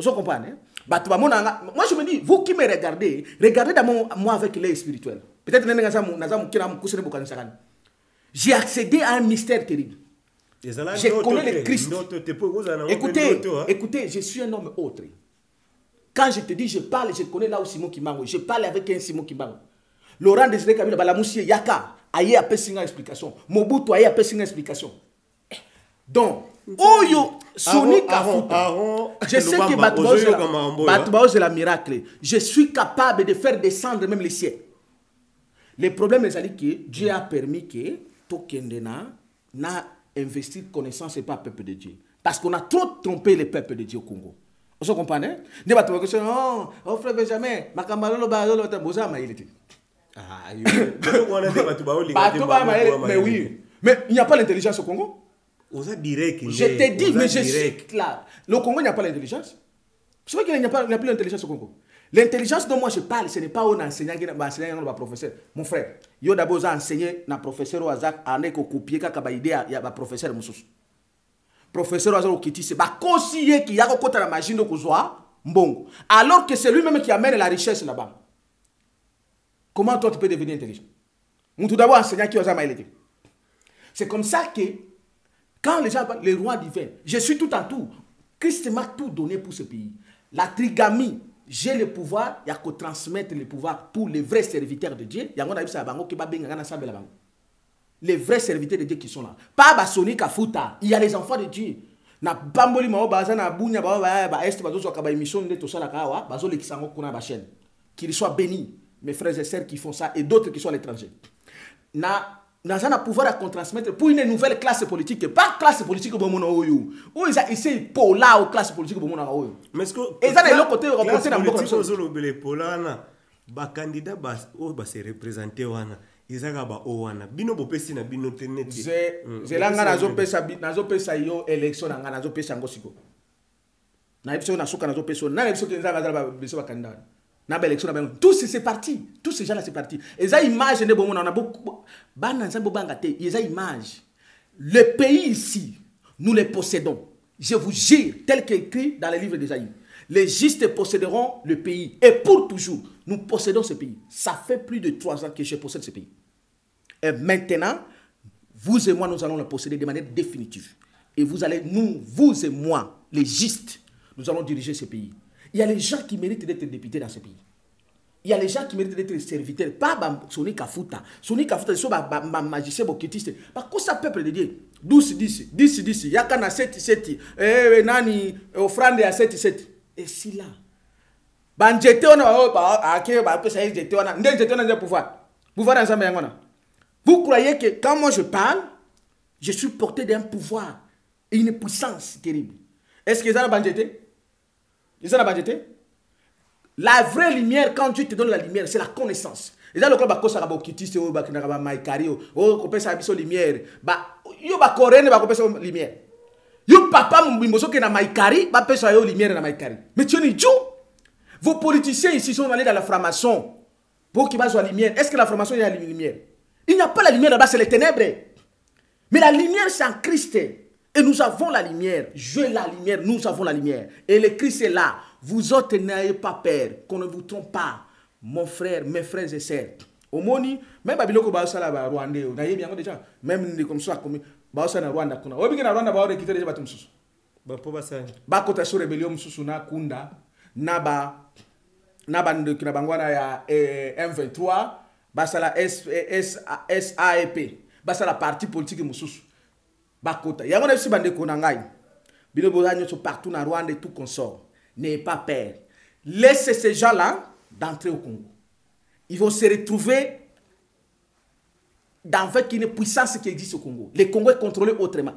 Vous comprenez? Moi, je me dis, vous qui me regardez, regardez moi avec l'œil spirituel. Peut-être que j'ai accédé à un mystère terrible. Je connais le Christ. Écoutez, je suis un homme autre. Quand je te dis, je parle, je connais là où Simon Kimbangu. Je parle avec un Simon Kimbangu. Laurent Désiré Kabila, Balamoussi, Yaka, aïe a fait une explication. Mobutu aïe a fait une explication. Donc, Oyo, Sonic je sais que Batoubaou c'est la miracle. Je suis capable de faire descendre même les cieux. Le problème est que Dieu a permis que Tokendena n'a investi connaissance et pas peuple de Dieu. Parce qu'on a trop trompé le peuple de Dieu au Congo. Vous comprenez? Ne va pas dire oh frère Benjamin, Makamalo Bazolo Tamboza Maïlete. Ah, mais oui. Mais il n'y a pas l'intelligence au Congo. Je te dis, mais je suis clair. Le Congo n'a pas l'intelligence. C'est vrai qu'il n'y a pas l'intelligence au Congo. L'intelligence dont moi je parle, ce n'est pas un enseignant qui est un professeur. Mon frère, il y a d'abord enseigné un professeur au hasard, en est copié, il y a un professeur. Professeur au hasard qui dit, c'est pas conseiller qui a côté la machine de Kouzoa, bon. Alors que c'est lui-même qui amène la richesse là-bas. Comment toi tu peux devenir intelligent? On tout d'abord enseignant qui a été. C'est comme ça que quand les gens parlent, les rois divins, je suis tout en tout. Christ m'a tout donné pour ce pays. La trigamie, j'ai le pouvoir, il y a qu'à transmettre le pouvoir pour les vrais serviteurs de Dieu. Il y a les vrais serviteurs de Dieu qui sont là. Pas Basoni Kafuta, il y a les enfants de Dieu. Na bamboli mao baza na bunya ba est bazo so kaba émission de to sala kawa bazo le kisango kuna ba chaîne. Qu'ils soient bénis, mes frères et sœurs qui font ça et d'autres qui sont à l'étranger. Nous avons le pouvoir à transmettre pour une nouvelle classe politique. Pas classe politique pour mon oyo. Ou ils essayent pour là ou classe politique pour mon oyo. Mais est-ce que et ça de l'autre côté reporter dans beaucoup de choses. Ba candidat ba se représenter wana. Izaka ba owana. Bino bopesi na bino teneti. Je langa nazo pesa yo élection na nazo pesa ngosiko. Na élection na soka nazo pesa na élection nzanga za ba beso ba candidat. Tous c'est parti. Tous ces gens-là c'est parti. Et ça image ne bon on a beaucoup image. Le pays ici, nous les possédons. Je vous jure, tel qu'écrit dans les livres d'Ésaïe. Les justes posséderont le pays. Et pour toujours, nous possédons ce pays. Ça fait plus de 3 ans que je possède ce pays. Et maintenant, vous et moi, nous allons le posséder de manière définitive. Et vous allez, vous et moi, les justes, nous allons diriger ce pays. Il y a les gens qui méritent d'être députés dans ce pays. Il y a les gens qui méritent d'être serviteurs. Pas Soni Kafuta. Soni Kafuta, c'est un magicien bokitiste. Parce que ça peuple de Dieu. 12, 10. Il y a qu'un 7. Nani, offrande à 7. Et si là. Banjete on a pouvoir. Pouvoir ensemble. Vous croyez que quand moi je parle, je suis porté d'un pouvoir et une puissance terrible. Est-ce que ça a banjete? La vraie lumière, quand Dieu te donne la lumière, c'est la connaissance. Et là, le club a cosa rabokitiste ou bakinara maikari ou kopé sa biso lumière. Ba yo ba korene ba kopé sa lumière. Yo papa mumboso ke na maikari ba pesa yo lumière na maikari. Mais tu es Dieu. Vos politiciens ici sont allés dans la franc-maçon pour qu'ils basent la lumière. Est-ce que la franc-maçon il y a la lumière? Il n'y a pas la lumière là-bas, c'est les ténèbres. Mais la lumière c'est en Christ. Et nous avons la lumière. Je la lumière, nous avons la lumière. Et le Christ est là. Vous autres n'ayez pas peur, qu'on ne vous trompe pas. Mon frère, mes frères et sœurs. Au moni, même Babiloko Baosala ba Rwandais, on a bien déjà. Même comme ça, comme Baosala Rwanda kuna. Obi kina Rwanda ba récupérer les bateaux mususu. Ba po ba sa. Ba kota sur rébellion mususu na kunda. Naba kina bangwana ya M23. Basala SAEP. Basala parti politique mususu. Bakota. Il y a un bande konangai. Bino bozanyo so partout na Rwanda et tout consort. N'ayez pas peur. Laissez ces gens-là d'entrer au Congo. Ils vont se retrouver dans une puissance qui existe au Congo. Le Congo est contrôlé autrement.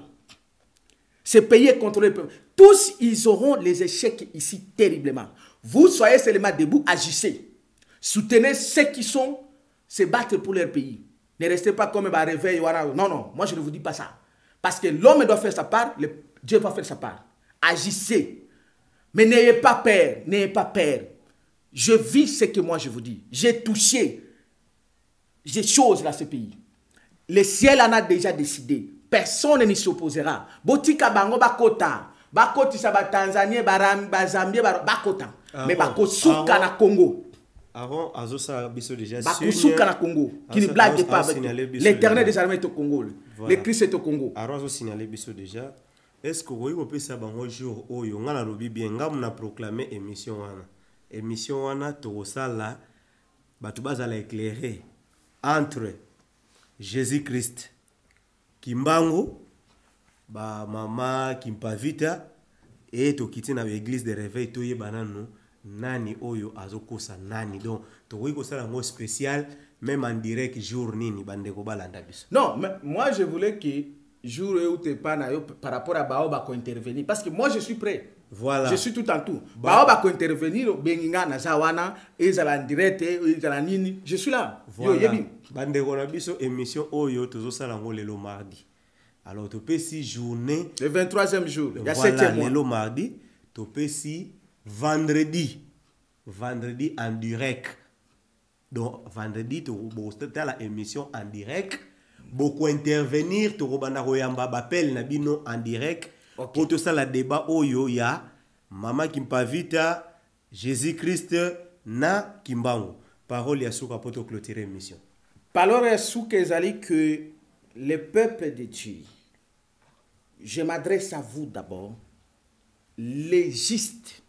Ce pays est contrôlé. Tous, ils auront les échecs ici terriblement. Vous soyez seulement debout, agissez. Soutenez ceux qui sont se battre pour leur pays. Ne restez pas comme un réveil. Non, moi je ne vous dis pas ça. Parce que l'homme doit faire sa part, Dieu va faire sa part. Agissez. Mais n'ayez pas peur, n'ayez pas peur. Je vis ce que moi je vous dis. J'ai touché des choses dans ce pays. Le ciel en a déjà décidé. Personne ne s'y opposera. Botika bango bakota. bakotisa batanzanien bazambie bakota mais Aaron, bakosuka na Aaron. Congo Aaron azosala biso déjà bakosuka na Congo qui ne blague pas l'éternel des armées est au Congo Voilà. le Christ est au Congo Aaron azosignale biso déjà est-ce que okoki kopesa bango jour oyo nga nalobi bien ngamu na proclame émission wana tokosala bato bazala éclairé entre Jésus-Christ Kimbangu mama Kimpavita et tokiti na église de réveil toyebana no nani oyo azokosa nani donc tokoki kosala ngo spécial même en direct jour nini bandeko balanda biso. Non, mais moi je voulais que jour où tu pas par rapport à Baoba intervenir parce que moi je suis prêt. Voilà. Je suis tout en tout. Baoba intervenir benginga na zawana ezala en direct ezala nini, je suis là. Voilà. Yo yebi. Bandeko na biso émission oyo tozosala ngo lelo mardi. Alors topesi journée Le 23e jour, il y a voilà, 7e mois. lelo mardi topesi vendredi en direct. Donc vendredi tu la émission en direct. Beaucoup intervenir to banda koyamba bapel na bino en direct. Ok. Pour tout ça la débat oyo ya Mama Kimpavita Jésus-Christ na Kimbangu. Parole ya suka poto clôturer émission. Parole ya suka ezali que le peuple de Dieu, je m'adresse à vous d'abord, les justes,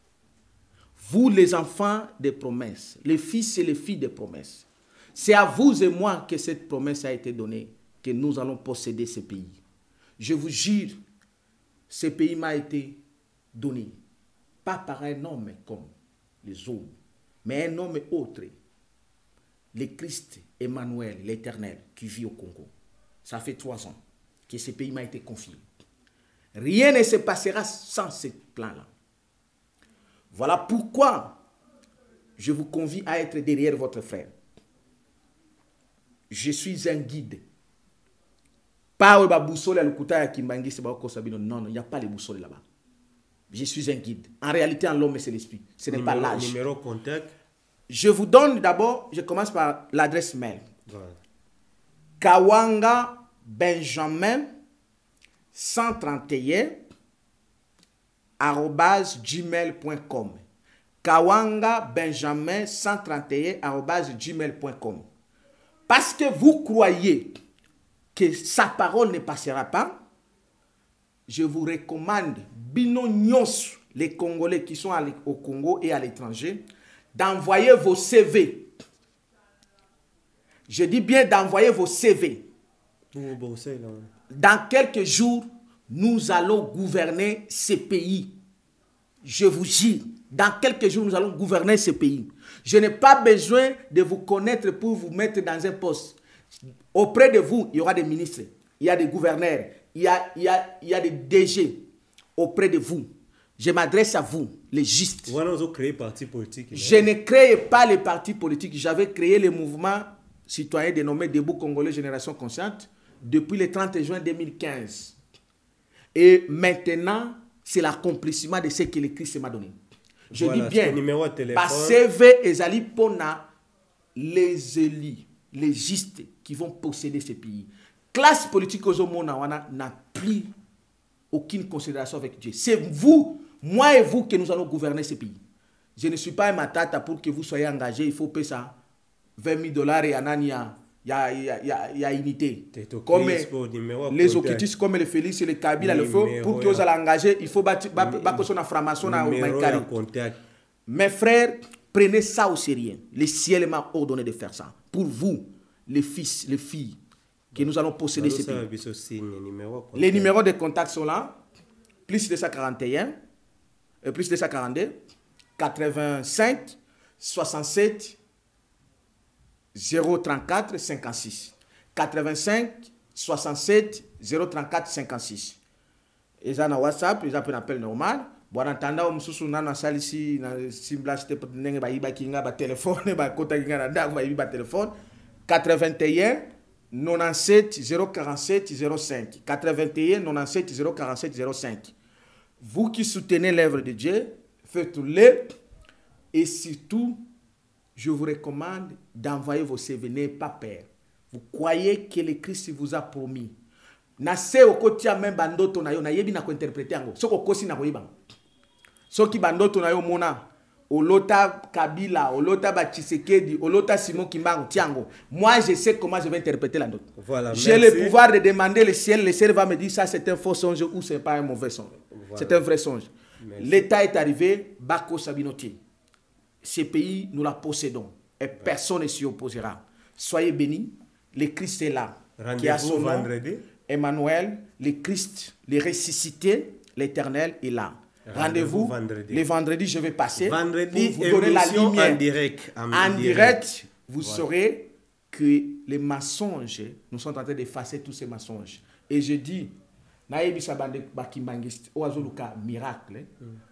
vous les enfants des promesses, les fils et les filles des promesses. C'est à vous et moi que cette promesse a été donnée, que nous allons posséder ce pays. Je vous jure, ce pays m'a été donné, pas par un homme comme les hommes, mais un homme autre, le Christ Emmanuel, l'Éternel, qui vit au Congo. Ça fait 3 ans que ce pays m'a été confié. Rien ne se passera sans ce plan-là. Voilà pourquoi je vous convie à être derrière votre frère. Je suis un guide. Pas au boussole à l'Ukuta à Kimbangi, c'est pas au non, il n'y a pas les boussoles là-bas. Je suis un guide. En réalité, en l'homme, c'est l'esprit. Ce n'est pas l'âge. Numéro contact. Je vous donne d'abord, je commence par l'adresse mail. Voilà. Kawanga Benjamin 131 @gmail.com. Kawanga Benjamin 131 @gmail.com. Parce que vous croyez que sa parole ne passera pas, je vous recommande, bino nyos, les Congolais qui sont au Congo et à l'étranger, d'envoyer vos CV. Je dis bien d'envoyer vos CV. Dans quelques jours, nous allons gouverner ce pays. Je vous jure, dans quelques jours, nous allons gouverner ce pays. Je n'ai pas besoin de vous connaître pour vous mettre dans un poste. Auprès de vous, il y aura des ministres, il y a des gouverneurs, il y a des DG. Auprès de vous, je m'adresse à vous, les justes. Je ne crée pas les partis politiques. J'avais créé le mouvement citoyen dénommé Debout Congolais Génération Consciente depuis le 30 juin 2015. Et maintenant, c'est l'accomplissement de ce que le Christ m'a donné. Je Voilà, dis bien, numéro de téléphone. par CV ezali pona les élus, les justes qui vont posséder ce pays. Classe politique aux hommes n'a plus aucune considération avec Dieu. C'est vous, moi et vous, que nous allons gouverner ce pays. Je ne suis pas un matata pour que vous soyez engagés. Il faut payer ça. $20 et Anania. Il y a unité. Comme les Okitis, comme les Félix et les Kabila le font, pour que vous allez engager, il faut battre son franc-maçon à Maïkari. Mes frères, prenez ça au sérieux. Le ciel m'a ordonné de faire ça. Pour vous, les fils, les filles, que nous allons posséder ce pays. Les numéros de contact sont là. Plus 241, plus 242, 85, 67, 034 56 85 67 034 56. Ils ont un WhatsApp, ils ont un appel normal. Bon, en attendant, on se na na salisi na simblage te nenge ba iba kinga ba téléphone ba kota kinga na nda ba iba téléphone 81 97 047 05 81 97 047 05. Vous qui soutenez l'œuvre de Dieu, faites-le et surtout je vous recommande d'envoyer vos CV, n'ayez pas peur. Vous croyez que le Christ vous a promis. na se okotia même bandoto na yo na yebi na ko interpréter yango soko kosi na koyeba soki bandoto na yo mona olota Kabila olota ba Tshisekedi olota Simon Kimbangu tiango moi je sais comment je vais interpréter la note. Voilà, j'ai le pouvoir de demander le ciel va me dire ça c'est un faux songe ou c'est pas un mauvais songe. Voilà. C'est un vrai songe. L'état est arrivé Bako Sabinotier. Ce pays nous la possédons et personne ne s'y opposera. Soyez bénis, le Christ est là. Qui a son nom, vendredi. Emmanuel, le Christ, le ressuscité, l'Éternel est là. Rendez-vous vendredi. Le vendredi, je vais passer vendredi, pour vous donner la lumière. En direct. En direct, vous saurez que les mensonges, nous sommes en train d'effacer tous ces mensonges. Et je dis, naïbisa bande bakimbangiste, o azoluka miracle,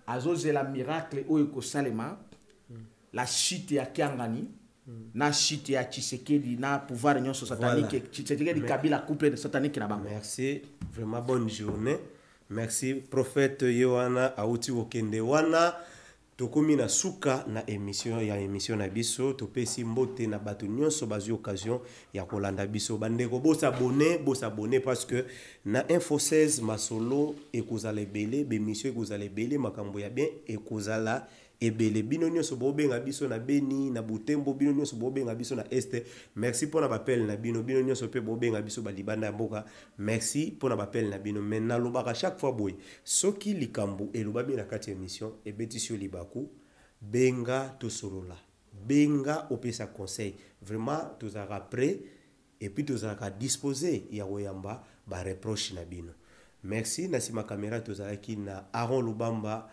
azozela miracle o ekosalema, la chute ya Kiangani, na chute ya Tshisekedi, na pouvoir nyonso satanique, Tshisekedi Kabila couple satanique na bango. Merci, vraiment bonne journée. Merci prophète Yohana auti okende wana tokomi na suka na émission na biso topesi mbote na bato nyonso bazwi occasion ya kolanda biso bandeko bosabone parce que na Info 16 masolo ekozala ebele bemission ekozala ebele makambo ya bien ekozala ebele bino nyonso bobenga biso na Beni na Butembo bino nyonso bobenga biso na Este. Merci pour na bapel na bino nyonso pe bobenga biso balibanda ya mboka. Merci pour na bapel na bino maintenant lobaka chaque fois boy soki likambo elobabi na kati émission ebetisio libaku benga tosolola benga opesa conseil vraiment tozara prêt et puis tozara disposer ya koyamba ba reproche na bino. Merci na sima caméra tozaraki na Aaron Lubamba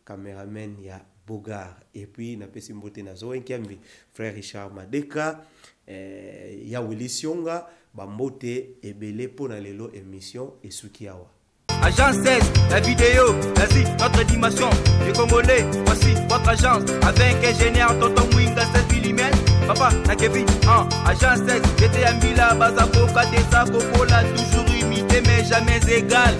caméraman ya Bogar et puis na pesi mbote na Zoe Kiambi frère Richard Madeka ya Willy Sionga bambote ebele pona lelo émission esukiawa. Agence 16, la vidéo, vas-y, notre dimension. Les Congolais, voici votre agence. Avec ingénieur Tonton Mwinga 16 mm. Papa, na Kevin, agence 16. J'étais à Mila, Bazako, Kadesa, Kokola, toujours imité mais jamais égal.